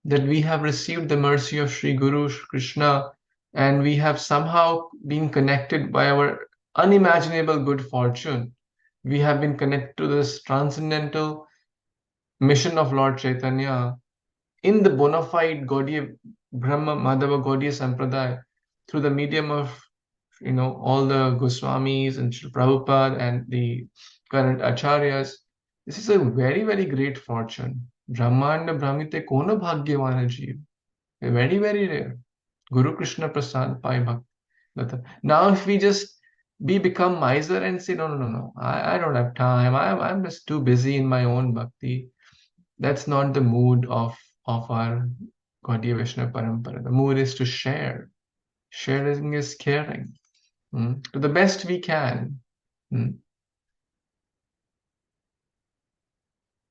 that we have received the mercy of Sri Guru Krishna, and we have somehow been connected by our unimaginable good fortune. We have been connected to this transcendental mission of Lord Chaitanya in the bona fide Gaudiya Brahma Madhava Gaudiya Sampradaya through the medium of all the Goswamis and Srila Prabhupada and the current acharyas. This is a very, very great fortune. Brahmanda Brahmite kono bhagyavana jeev. Very, very rare. Guru Krishna Prasad Pai Bhakti. Now, if we just become miser and say, no, no, no, no, I don't have time. I'm just too busy in my own bhakti. That's not the mood of our Gaudiya Vaishnava Parampara. The mood is to share. Sharing is caring. to the best we can.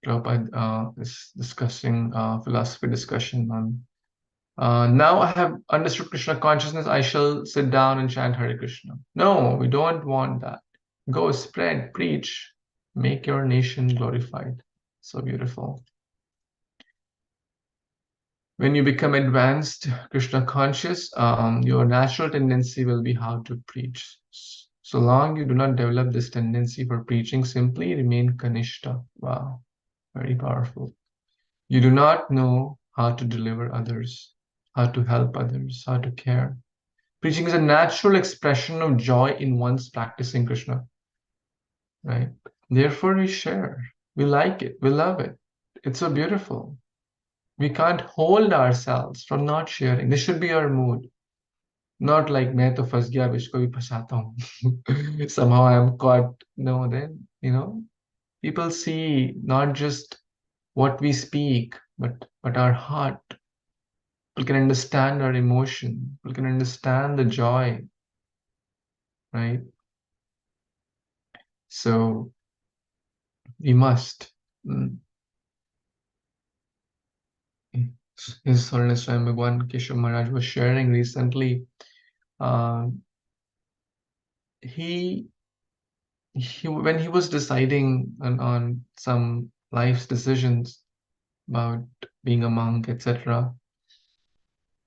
Prabhupada is discussing philosophy discussion on. Now I have understood Krishna consciousness, I shall sit down and chant Hare Krishna. No, we don't want that. Go spread, preach, make your nation glorified. So beautiful. When you become advanced Krishna conscious, your natural tendency will be how to preach. So long you do not develop this tendency for preaching, simply remain Kanishta. Wow, very powerful. You do not know how to deliver others, how to help others, how to care. Preaching is a natural expression of joy in one's practicing Krishna, right? Therefore, we share. We like it. We love it. It's so beautiful. We can't hold ourselves from not sharing. This should be our mood. Not like मैं तो फंस गया अब इसको भी फंसाता हूँ. Somehow I'm caught. No, then, people see not just what we speak, but our heart. People can understand our emotion. People can understand the joy, right? So we must. His Holiness Swami Bhagwan Keshav Maharaj was sharing recently. Uh, he when he was deciding on some life's decisions about being a monk, etc.,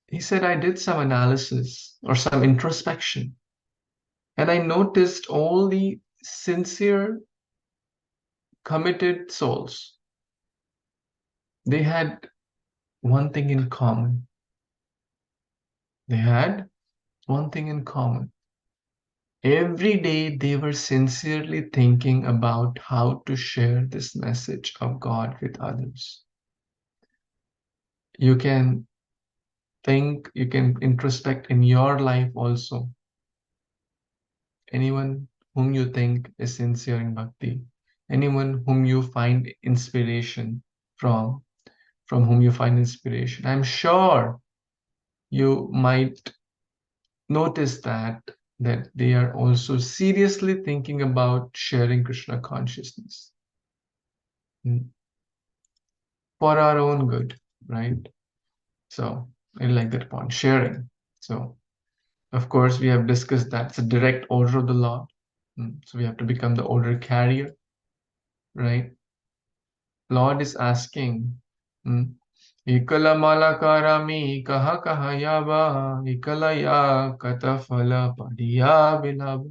he said, I did some analysis or some introspection, and I noticed all the sincere, committed souls. They had one thing in common. They had one thing in common. Every day they were sincerely thinking about how to share this message of God with others. You can think, you can introspect in your life also. Anyone whom you think is sincere in bhakti, anyone whom you find inspiration from whom you find inspiration, I'm sure you might notice that they are also seriously thinking about sharing Krishna consciousness for our own good, right? So I like that point, sharing. So of course we have discussed that it's a direct order of the Lord. So we have to become the order carrier, right? Lord is asking, Ikala malakarami kaha kaha yaba, ikala ya katafala padiya bilab.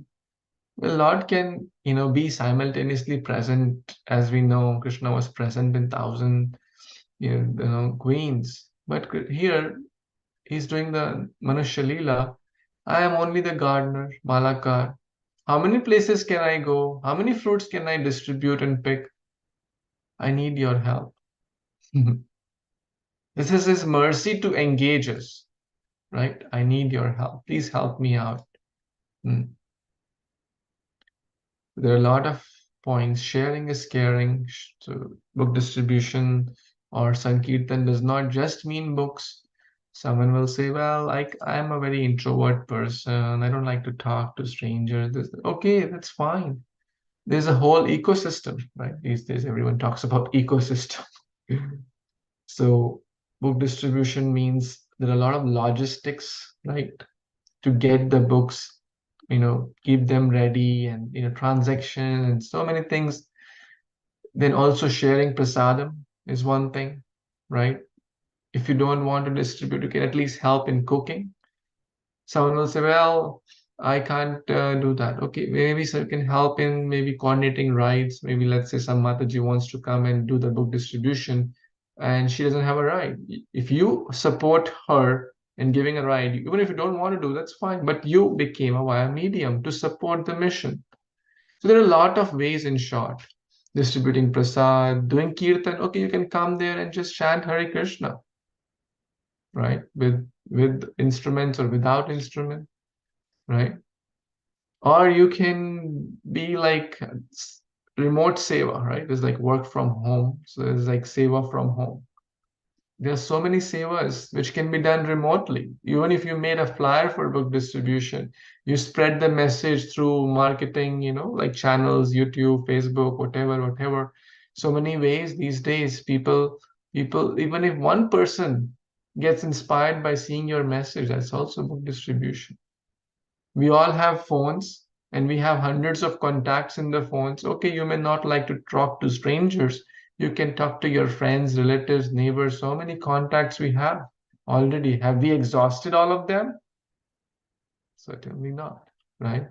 Well, Lord can, be simultaneously present, as we know, Krishna was present in thousand, queens. But here, he's doing the Manushya Leela. I am only the gardener, Malakar. How many places can I go? How many fruits can I distribute and pick? I need your help. This is his mercy to engage us, right? I need your help. Please help me out. Mm. There are a lot of points. Sharing is caring. So book distribution or Sankirtan does not just mean books. Someone will say, well, I'm a very introvert person. I don't like to talk to strangers. Okay, that's fine. There's a whole ecosystem, right? These days, everyone talks about ecosystem. So book distribution means there are a lot of logistics, right? To get the books, keep them ready and, transaction and so many things. Then also sharing prasadam is one thing, right? If you don't want to distribute, you can at least help in cooking. Someone will say, well, I can't do that. Okay, maybe so you can help in maybe coordinating rides. Maybe let's say some Mataji wants to come and do the book distribution and she doesn't have a ride. If you support her in giving a ride, even if you don't want to do, that's fine. But you became a via medium to support the mission. So there are a lot of ways in short. Distributing prasad, doing kirtan. Okay, you can come there and just chant Hare Krishna, right? With instruments or without instrument, right? Or you can be like remote seva, right? There's like work from home. So there's like seva from home. There are so many sevas which can be done remotely. Even if you made a flyer for book distribution, you spread the message through marketing, like channels, YouTube, Facebook, whatever. So many ways these days, people, even if one person gets inspired by seeing your message, that's also book distribution. We all have phones and we have hundreds of contacts in the phones. Okay, you may not like to talk to strangers. You can talk to your friends, relatives, neighbors. So many contacts we have already. Have we exhausted all of them? Certainly not, right?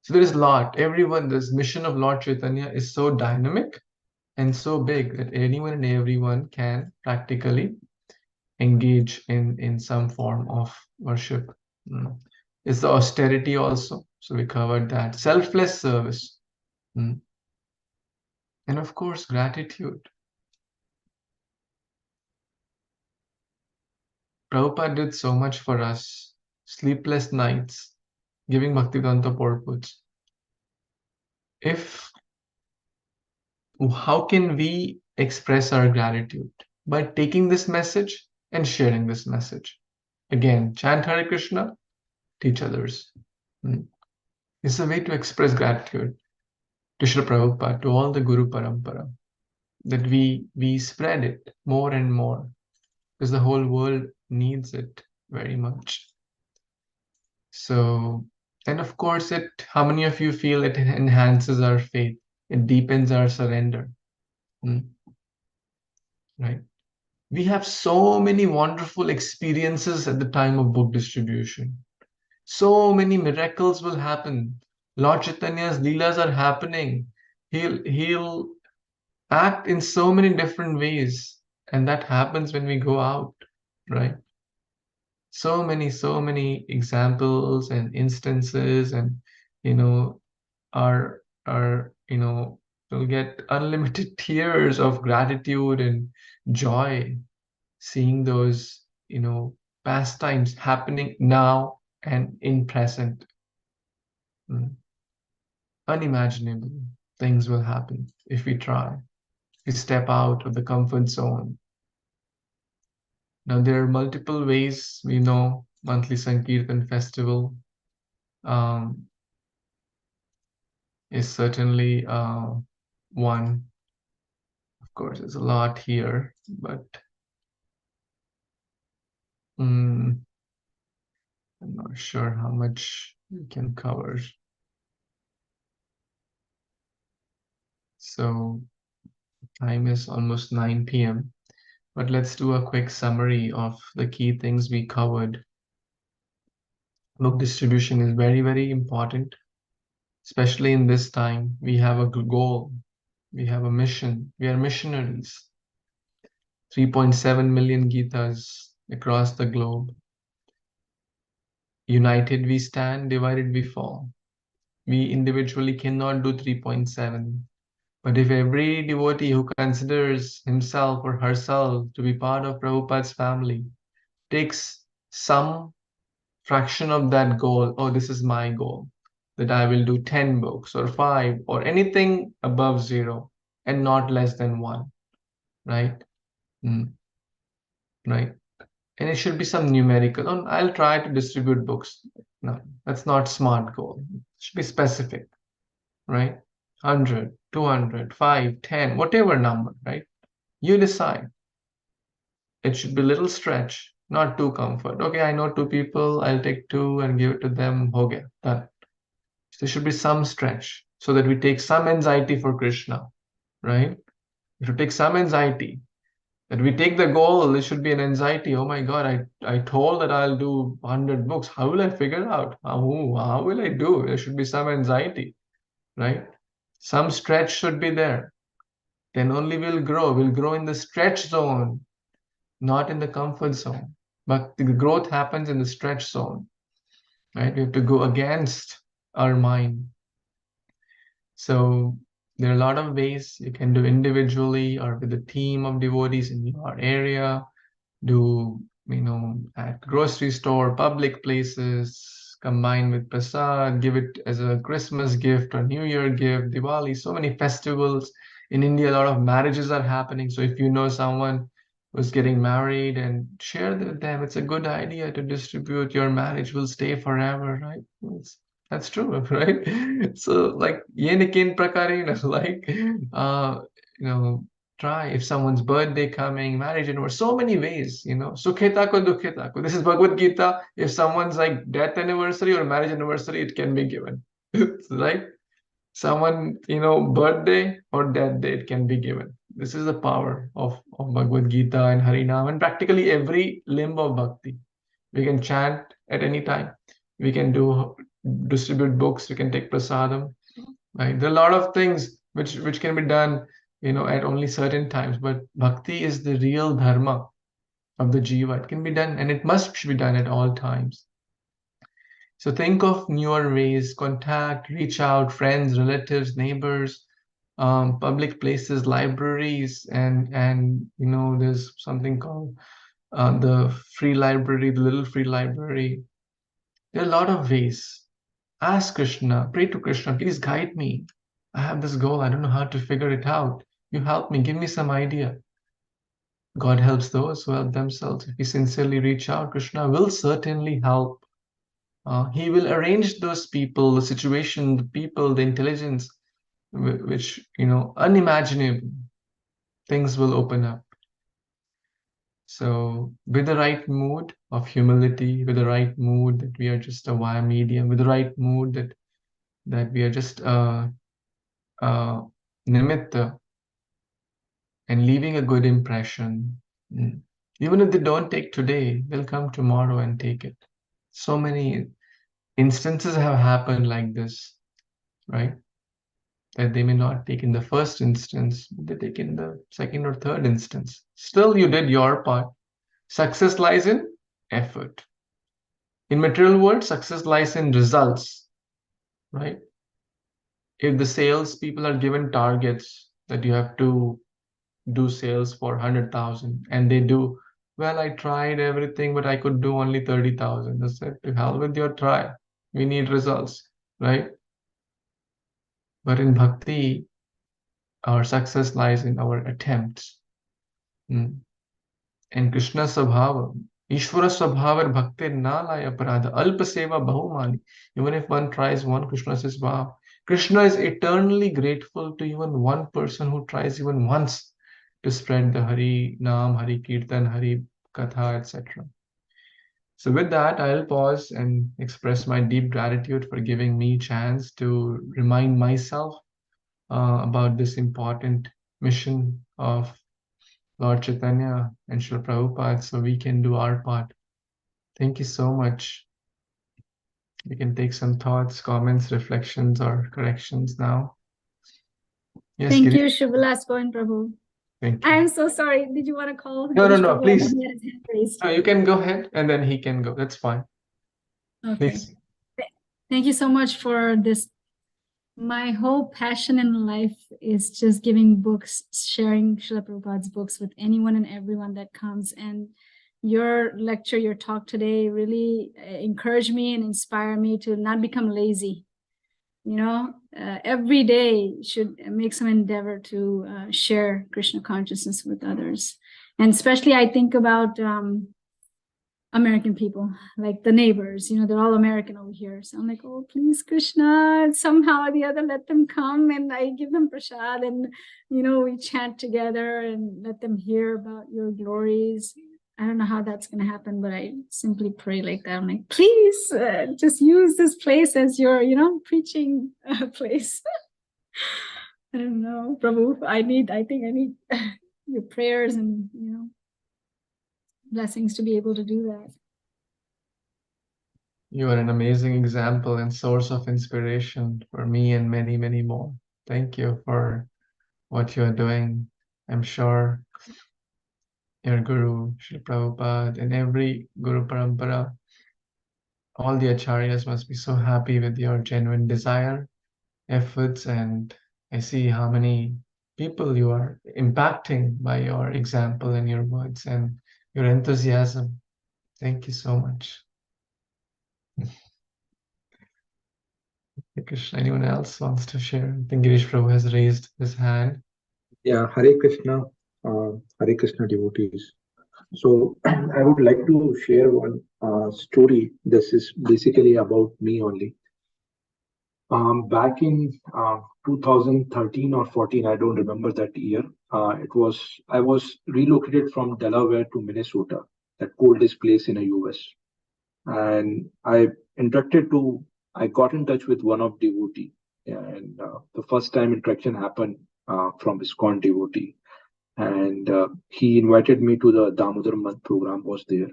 So there is a lot. Everyone, this mission of Lord Chaitanya is so dynamic and so big that anyone and everyone can practically engage in some form of worship. Mm. It's the austerity also. So we covered that. Selfless service. Mm. And of course, gratitude. Prabhupada did so much for us. Sleepless nights, giving Bhaktivedanta purports. If How can we express our gratitude? By taking this message and sharing this message. Again, chant Hare Krishna, teach others. Mm. It's a way to express gratitude to Srila Prabhupada, to all the Guru Parampara, that we spread it more and more because the whole world needs it very much. So, and of course, how many of you feel it enhances our faith? It deepens our surrender, right? We have so many wonderful experiences at the time of book distribution. So many miracles will happen. Lord Chaitanya's leelas are happening. He'll act in so many different ways, and that happens when we go out, right? So many examples and instances, and you know are you'll get unlimited tears of gratitude and joy seeing those pastimes happening now and in present. Mm. Unimaginable things will happen if we try. We step out of the comfort zone. Now, there are multiple ways. We know monthly Sankirtan festival um, is certainly one. Of course, there's a lot here, but I'm not sure how much we can cover. So, time is almost 9 p.m. But let's do a quick summary of the key things we covered. Book distribution is very, very important, especially in this time. We have a goal, we have a mission, we are missionaries. 3.7 million Gitas across the globe. United we stand, divided we fall. We individually cannot do 3.7. But if every devotee who considers himself or herself to be part of Prabhupada's family takes some fraction of that goal, oh, this is my goal, that I will do 10 books or 5 or anything above 0 and not less than 1, right? Right. And it should be some numerical. Oh, I'll try to distribute books. No, that's not smart goal. It should be specific, right? 100, 200, 5, 10, whatever number, right? You decide. It should be little stretch, not too comfort. Okay, I know 2 people, I'll take 2 and give it to them. Okay, done. There should be some stretch so that we take some anxiety for Krishna, right? We should take some anxiety. That we take the goal, there should be an anxiety. Oh my God, I told that I'll do 100 books. How will I figure out? How will I do? There should be some anxiety, right? Some stretch should be there. Then only we'll grow. We'll grow in the stretch zone, not in the comfort zone. But the growth happens in the stretch zone, right? We have to go against our mind. So there are a lot of ways you can do individually or with a team of devotees in your area. Do, at grocery store, public places, combine with prasad, give it as a Christmas gift or New Year gift, Diwali, so many festivals. In India, a lot of marriages are happening. So if you know someone who's getting married, and share with them, it's a good idea to distribute. Your marriage will stay forever, right? That's true, right? So like yenikin prakarina, like you know, try if someone's birthday coming, marriage anniversary, so many ways, Sukheta ko dukheta ko. This is Bhagavad Gita. If someone's like death anniversary or marriage anniversary, it can be given. Right? Someone, birthday or death day, it can be given. This is the power of Bhagavad Gita and Harinam and practically every limb of bhakti. We can chant at any time. We can distribute books. We can take prasadam. Right? There are a lot of things which can be done, at only certain times. But bhakti is the real dharma of the jiva. It can be done, and it must be done at all times. So think of newer ways, contact, reach out, friends, relatives, neighbors, public places, libraries, and there's something called the free library, the little free library. There are a lot of ways. Ask Krishna, pray to Krishna, please guide me. I have this goal, I don't know how to figure it out. You help me, give me some idea. God helps those who help themselves. If we sincerely reach out, Krishna will certainly help. He will arrange those people, the situation, the people, the intelligence, which, unimaginable things will open up. So with the right mood of humility, with the right mood that we are just a wire medium, with the right mood that we are just nimitta, and leaving a good impression. Even if they don't take today, they'll come tomorrow and take it. So many instances have happened like this, right? That they may not take in the first instance, but they take in the second or third instance. Still, you did your part. Success lies in effort. In material world, success lies in results, right? If the sales people are given targets that you have to do sales for 100,000 and they do, well, I tried everything, but I could do only 30,000. They said, to hell with your try. We need results, right? But in bhakti, our success lies in our attempts. And Krishna Sabhava, Ishvara Sabhavar Bhakti Nalaya Parada, Alpa Seva Bahumani. Even if one tries one, Krishna says, wow. Krishna is eternally grateful to even one person who tries even once to spread the Hari Naam, Hari Kirtan, Hari Katha, etc. So with that, I'll pause and express my deep gratitude for giving me chance to remind myself about this important mission of Lord Chaitanya and Srila Prabhupada, so we can do our part. Thank you so much. We can take some thoughts, comments, reflections, or corrections now. Yes, Thank Giri. you, Shivalas Govind Prabhu. Thank you. I'm so sorry. Did you want to call? No, Girish no, Prabhu? please. He had his hand raised. No, you can go ahead and then he can go. That's fine. Okay. Please. Thank you so much for this. My whole passion in life is just giving books, sharing Srila Prabhupada's books with anyone and everyone that comes. And your lecture, your talk today really encouraged me and inspired me to not become lazy. Every day should make some endeavor to share Krishna consciousness with others. And especially I think about American people, like the neighbors, they're all American over here. So I'm like, oh, please, Krishna, somehow or the other, let them come and I give them prasad and, we chant together and let them hear about your glories. I don't know how that's going to happen, but I simply pray like that. I'm like, please just use this place as your, preaching place. I don't know, Prabhu, I think I need your prayers and, blessings to be able to do that. You are an amazing example and source of inspiration for me and many, many more. Thank you for what you are doing. I'm sure your Guru, Srila Prabhupada, and every Guru Parampara, all the acharyas must be so happy with your genuine desire, efforts, and I see how many people you are impacting by your example and your words and your enthusiasm. Thank you so much. Krishna, anyone else wants to share? I think Girish Prabhu has raised his hand. Yeah, Hare Krishna devotees. So I would like to share one story. This is basically about me only. Back in 2013 or 14, I don't remember that year. I was relocated from Delaware to Minnesota, that coldest place in the US, and I got in touch with one of devotee, and the first time interaction happened from ISKCON devotee, and he invited me to the Damodar month program. Was there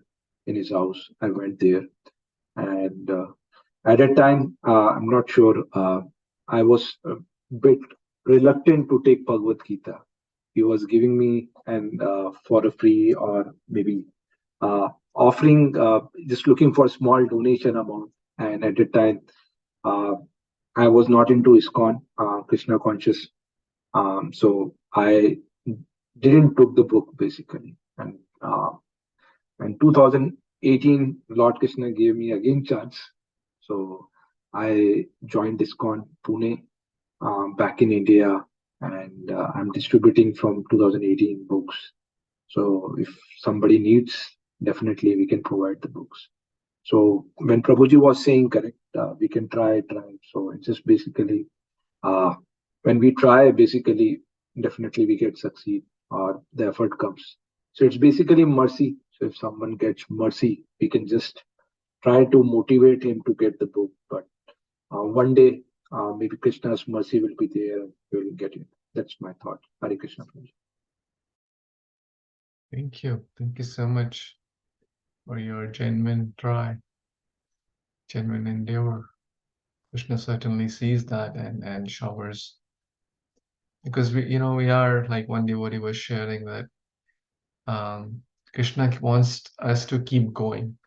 in his house. I went there, and at that time, I'm not sure. I was a bit reluctant to take Bhagavad Gita. He was giving me and for a free or maybe offering, just looking for a small donation amount. And at that time, uh, I was not into ISKCON, Krishna conscious. So I didn't took the book basically. And 2018, Lord Krishna gave me again chance. So I joined ISKCON Pune back in India, and I'm distributing from 2018 books. So if somebody needs, definitely we can provide the books. So when Prabhuji was saying correct, we can try. So it's just basically uh, when we try, basically, definitely we get succeed or the effort comes. So it's basically mercy. So if someone gets mercy, we can just try to motivate him to get the book. But one day, maybe Krishna's mercy will be there and we will get it. That's my thought. Hare Krishna. Thank you. Thank you so much for your genuine endeavor. Krishna certainly sees that and showers. Because we are like one devotee was sharing that Krishna wants us to keep going.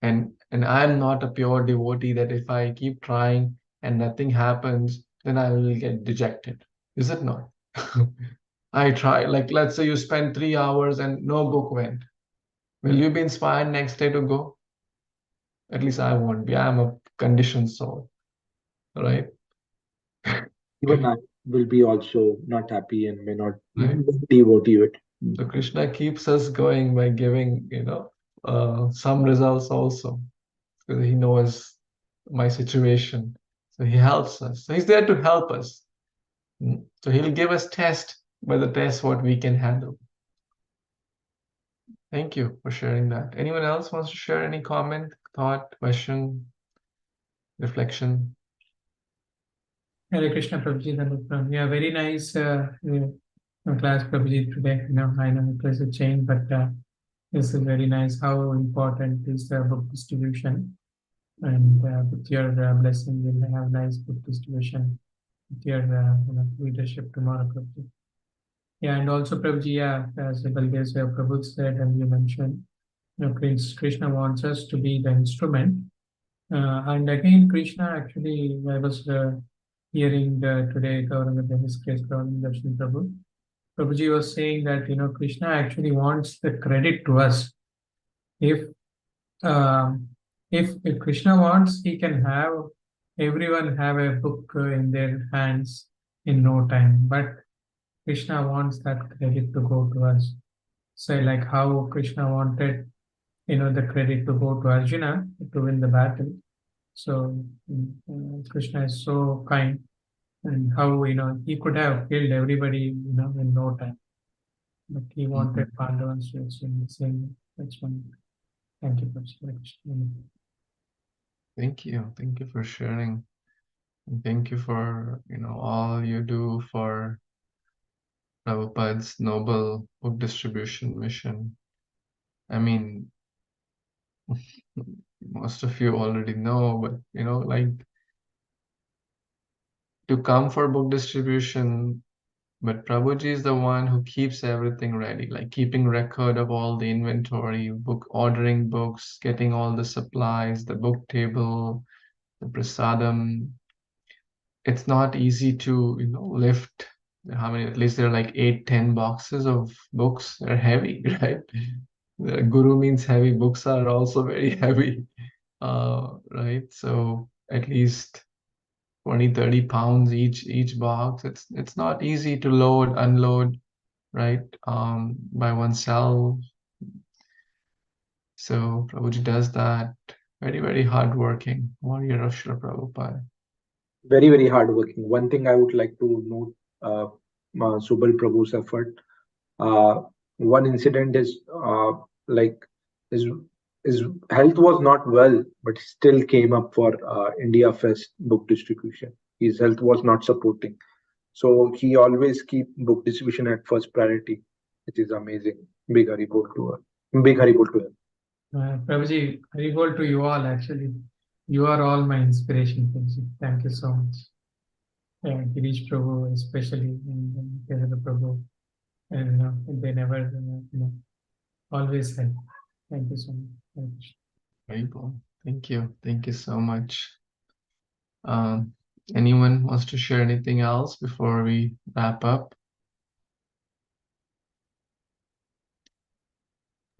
And I'm not a pure devotee that if I keep trying and nothing happens, then I will get dejected. Is it not? I try, like let's say you spend 3 hours and no book went. Will you be inspired next day to go? At least I won't be. I'm a conditioned soul, right? Even I will be also not happy and may not Right. devotee it. So Krishna keeps us going by giving, some results also, because he knows my situation. So he helps us. So he's there to help us. So he'll give us test, but the test what we can handle. Thank you for sharing that. Anyone else wants to share any comment, thought, question, reflection? Hare Krishna Prabhuji, yeah, very nice class Prabhuji today. I know it was a change, but this is very nice. How important is the book distribution? And with your blessing, we'll have nice book distribution with your leadership tomorrow, Prabhuji. Yeah, and also Prabhuji, yeah, as Baldev Prabhu said, and you mentioned, Krishna wants us to be the instrument. And again, Krishna actually, I was hearing today, Gauranga His Grace Gauranga Darshan Prabhu. Prabhuji was saying that, Krishna actually wants the credit to us. If um, if Krishna wants, he can have everyone have a book in their hands in no time. But Krishna wants that credit to go to us. So like how Krishna wanted, the credit to go to Arjuna to win the battle. So Krishna is so kind, and how he could have killed everybody in no time, but he wanted Pandavas to in the same. That's one. Thank you, Professor. Thank you. Thank you for sharing. And thank you for, all you do for Prabhupada's noble book distribution mission. I mean, most of you already know, but like to come for book distribution, but Prabhuji is the one who keeps everything ready, like keeping record of all the inventory, ordering books, getting all the supplies, the book table, the prasadam. It's not easy to, lift how many, at least there are like 8, 10 boxes of books. They're heavy, right? The guru means heavy. Books are also very heavy, right? So at least 20, 30 pounds each box. It's not easy to load, unload, right? By oneself. So Prabhuji does that. Very, very hardworking warrior of Srila Prabhupada. Very, very hardworking. One thing I would like to note, Subal Prabhu's effort. Uh, One incident is like his his health was not well, but he still came up for India Fest book distribution. His health was not supporting, so he always keep book distribution at first priority, which is amazing. Big Haribol to her. Big Haribol to him. Prabhuji, Haribol to you all actually. You are all my inspiration, Prabhuji. Thank you so much. Girish Prabhu, especially, and Kedar Prabhu, and they never, always help. Thank you so much. Thank you. Very cool. Thank you. Thank you so much. Um, Anyone wants to share anything else before we wrap up?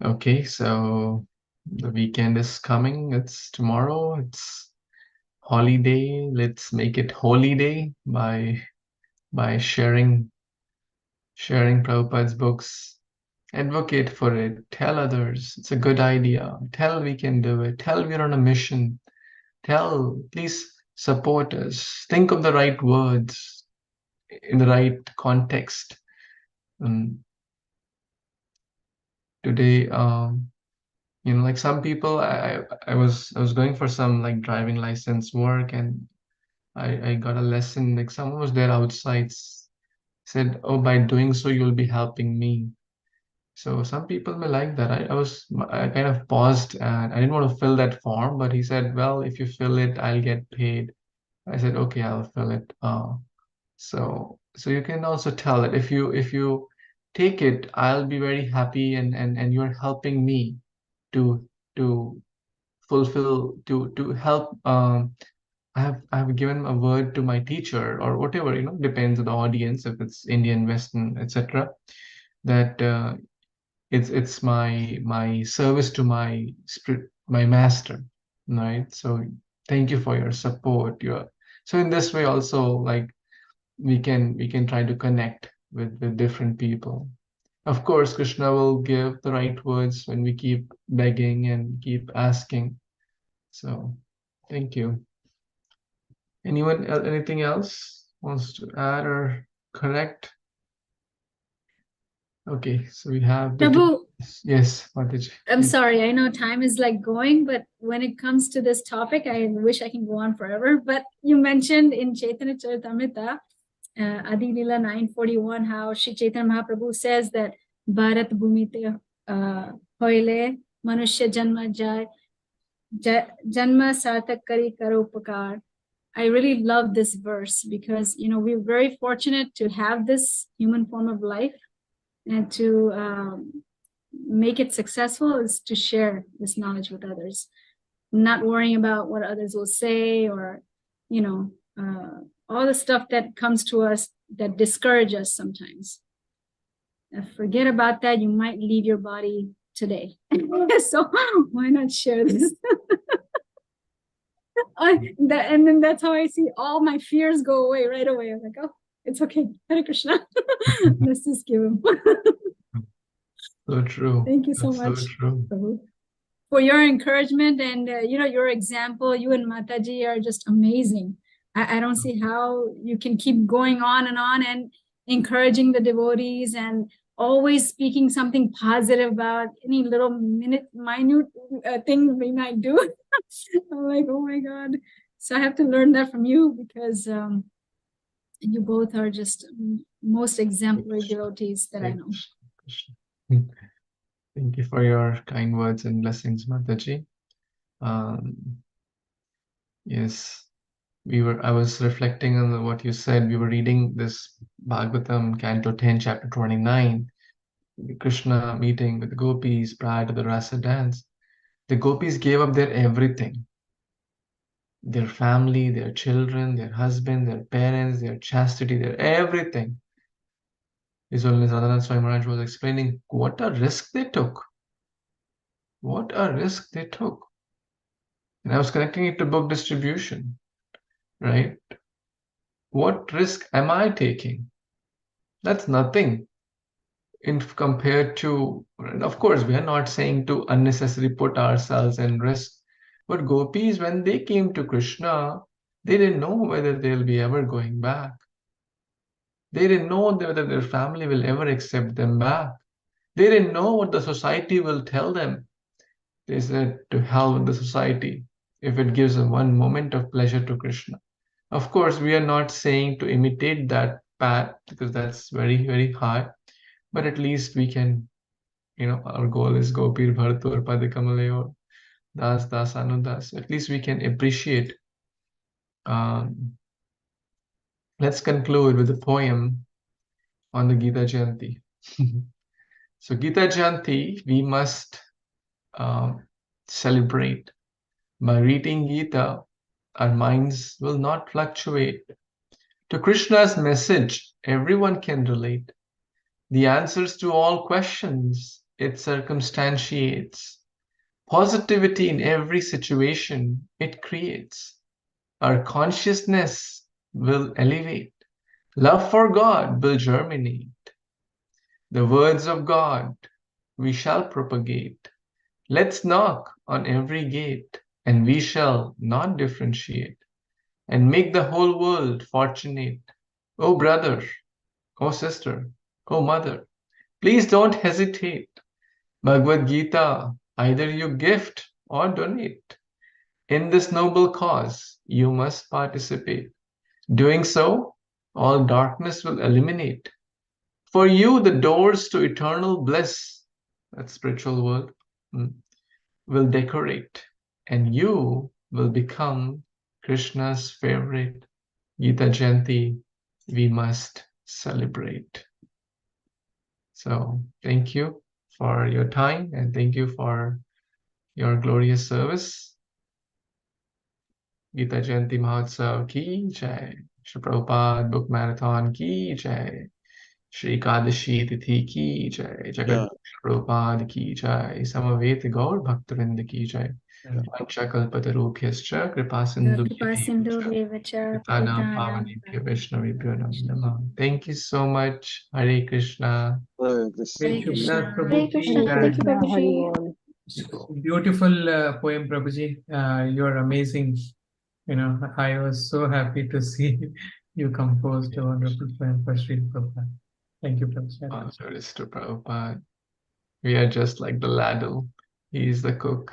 Okay, so the weekend is coming. It's tomorrow. It's holiday. Let's make it holy day by sharing Prabhupada's books. Advocate for it. Tell others it's a good idea. Tell we can do it. Tell we're on a mission. Tell, please support us. Think of the right words in the right context. Today, like some people, I was going for some like driving license work, and I got a lesson. Like someone was there outside, said, "Oh, by doing so, you'll be helping me." So some people may like that. I kind of paused and I didn't want to fill that form, but he said, "Well, if you fill it, I'll get paid." I said, "Okay, I'll fill it." So you can also tell that if you take it, I'll be very happy, and you're helping me to to fulfill to help. I have given a word to my teacher or whatever, depends on the audience, if it's Indian, Western, etc. That it's my service to my spirit, my master, right? So thank you for your support. Your So in this way also, like we can try to connect with different people. Of course, Krishna will give the right words when we keep begging and keep asking. So thank you. Anything else wants to add or correct? Okay, so we have the Prabhu, yes, Mataji. I'm sorry, I know time is like going, but when it comes to this topic, I wish I can go on forever. But you mentioned in Chaitanya Charitamrita, Adi Lila 941, how Shri Chaitanya Mahaprabhu says that Bharat Bhumite hoile manushya janma jai janma sarthak kari karo upakar. I really love this verse because we're very fortunate to have this human form of life, and to make it successful is to share this knowledge with others, not worrying about what others will say, or all the stuff that comes to us that discourage us sometimes. Forget about that. You might leave your body today. So why not share this? And then that's how I see all my fears go away right away. I'm like, oh, it's okay. Hare Krishna. Let's just give him. So true. Thank you so That's much, so true. Prabhu, for your encouragement, and your example. You and Mataji are just amazing. I don't see how you can keep going on and encouraging the devotees, and always speaking something positive about any little minute thing we might do. I'm like, oh my God. So I have to learn that from you, because you both are just most exemplary devotees that I know. Thank you for your kind words and blessings, Mataji. Yes, I was reflecting on what you said. We were reading this Bhagavatam, Canto 10, Chapter 29, Krishna meeting with the gopis prior to the rasa dance. The gopis gave up their everything, their family, their children, their husband, their parents, their chastity, their everything. His Holiness Radhanath Swami Maharaj was explaining what a risk they took. What a risk they took. And I was connecting it to book distribution, right? What risk am I taking? That's nothing in compared to, and of course, we are not saying to unnecessarily put ourselves in risk. But gopis, when they came to Krishna, they didn't know whether they'll be ever going back. They didn't know whether their family will ever accept them back. They didn't know what the society will tell them. They said, to hell with the society if it gives them one moment of pleasure to Krishna. Of course, we are not saying to imitate that path because that's very, very high, but at least we can, our goal is Gopir Bhartur Padikamale or Das Das Anudas. At least we can appreciate. Let's conclude with a poem on the Gita Jayanti. So Gita Jayanti, we must celebrate. By reading Gita, our minds will not fluctuate. To Krishna's message, everyone can relate. The answers to all questions it circumstantiates. Positivity in every situation it creates. Our consciousness will elevate. Love for God will germinate. The words of God we shall propagate. Let's knock on every gate, and we shall not differentiate, and make the whole world fortunate. Oh brother, oh sister, oh mother, please don't hesitate. Bhagavad Gita, either you gift or donate. In this noble cause, you must participate. Doing so, all darkness will eliminate. For you, the doors to eternal bliss, that spiritual world, will decorate, and you will become Krishna's favorite. Gita Jayanti, we must celebrate. So, thank you for your time and thank you for your glorious service. Gita Jayanti Mahotsav ki jai. Shri Prabhupada Book Marathon ki jai. Shri Kadashi Tithi ki jai. Jagat Prabhupada ki jai. Samaveta Gaur Bhaktavinda ki jai. Panchakalpatarubhyascha Kripa Sindhu Kripa Sindhu Devacha Patanam Patitanam Pavanebhyo Vaishnavibhyo Namo Namah. Thank you so much. Hare Krishna. Hare Hare Krishna, Krishna. Hare Prabhuji. Krishna. Thank you, Prabhuji. Beautiful poem, Prabhuji. You're amazing. I was so happy to see you composed a wonderful poem for Sri Prabhupada. Thank you, Prabhuji. On service to Prabhupada. We are just like the ladle. He is the cook.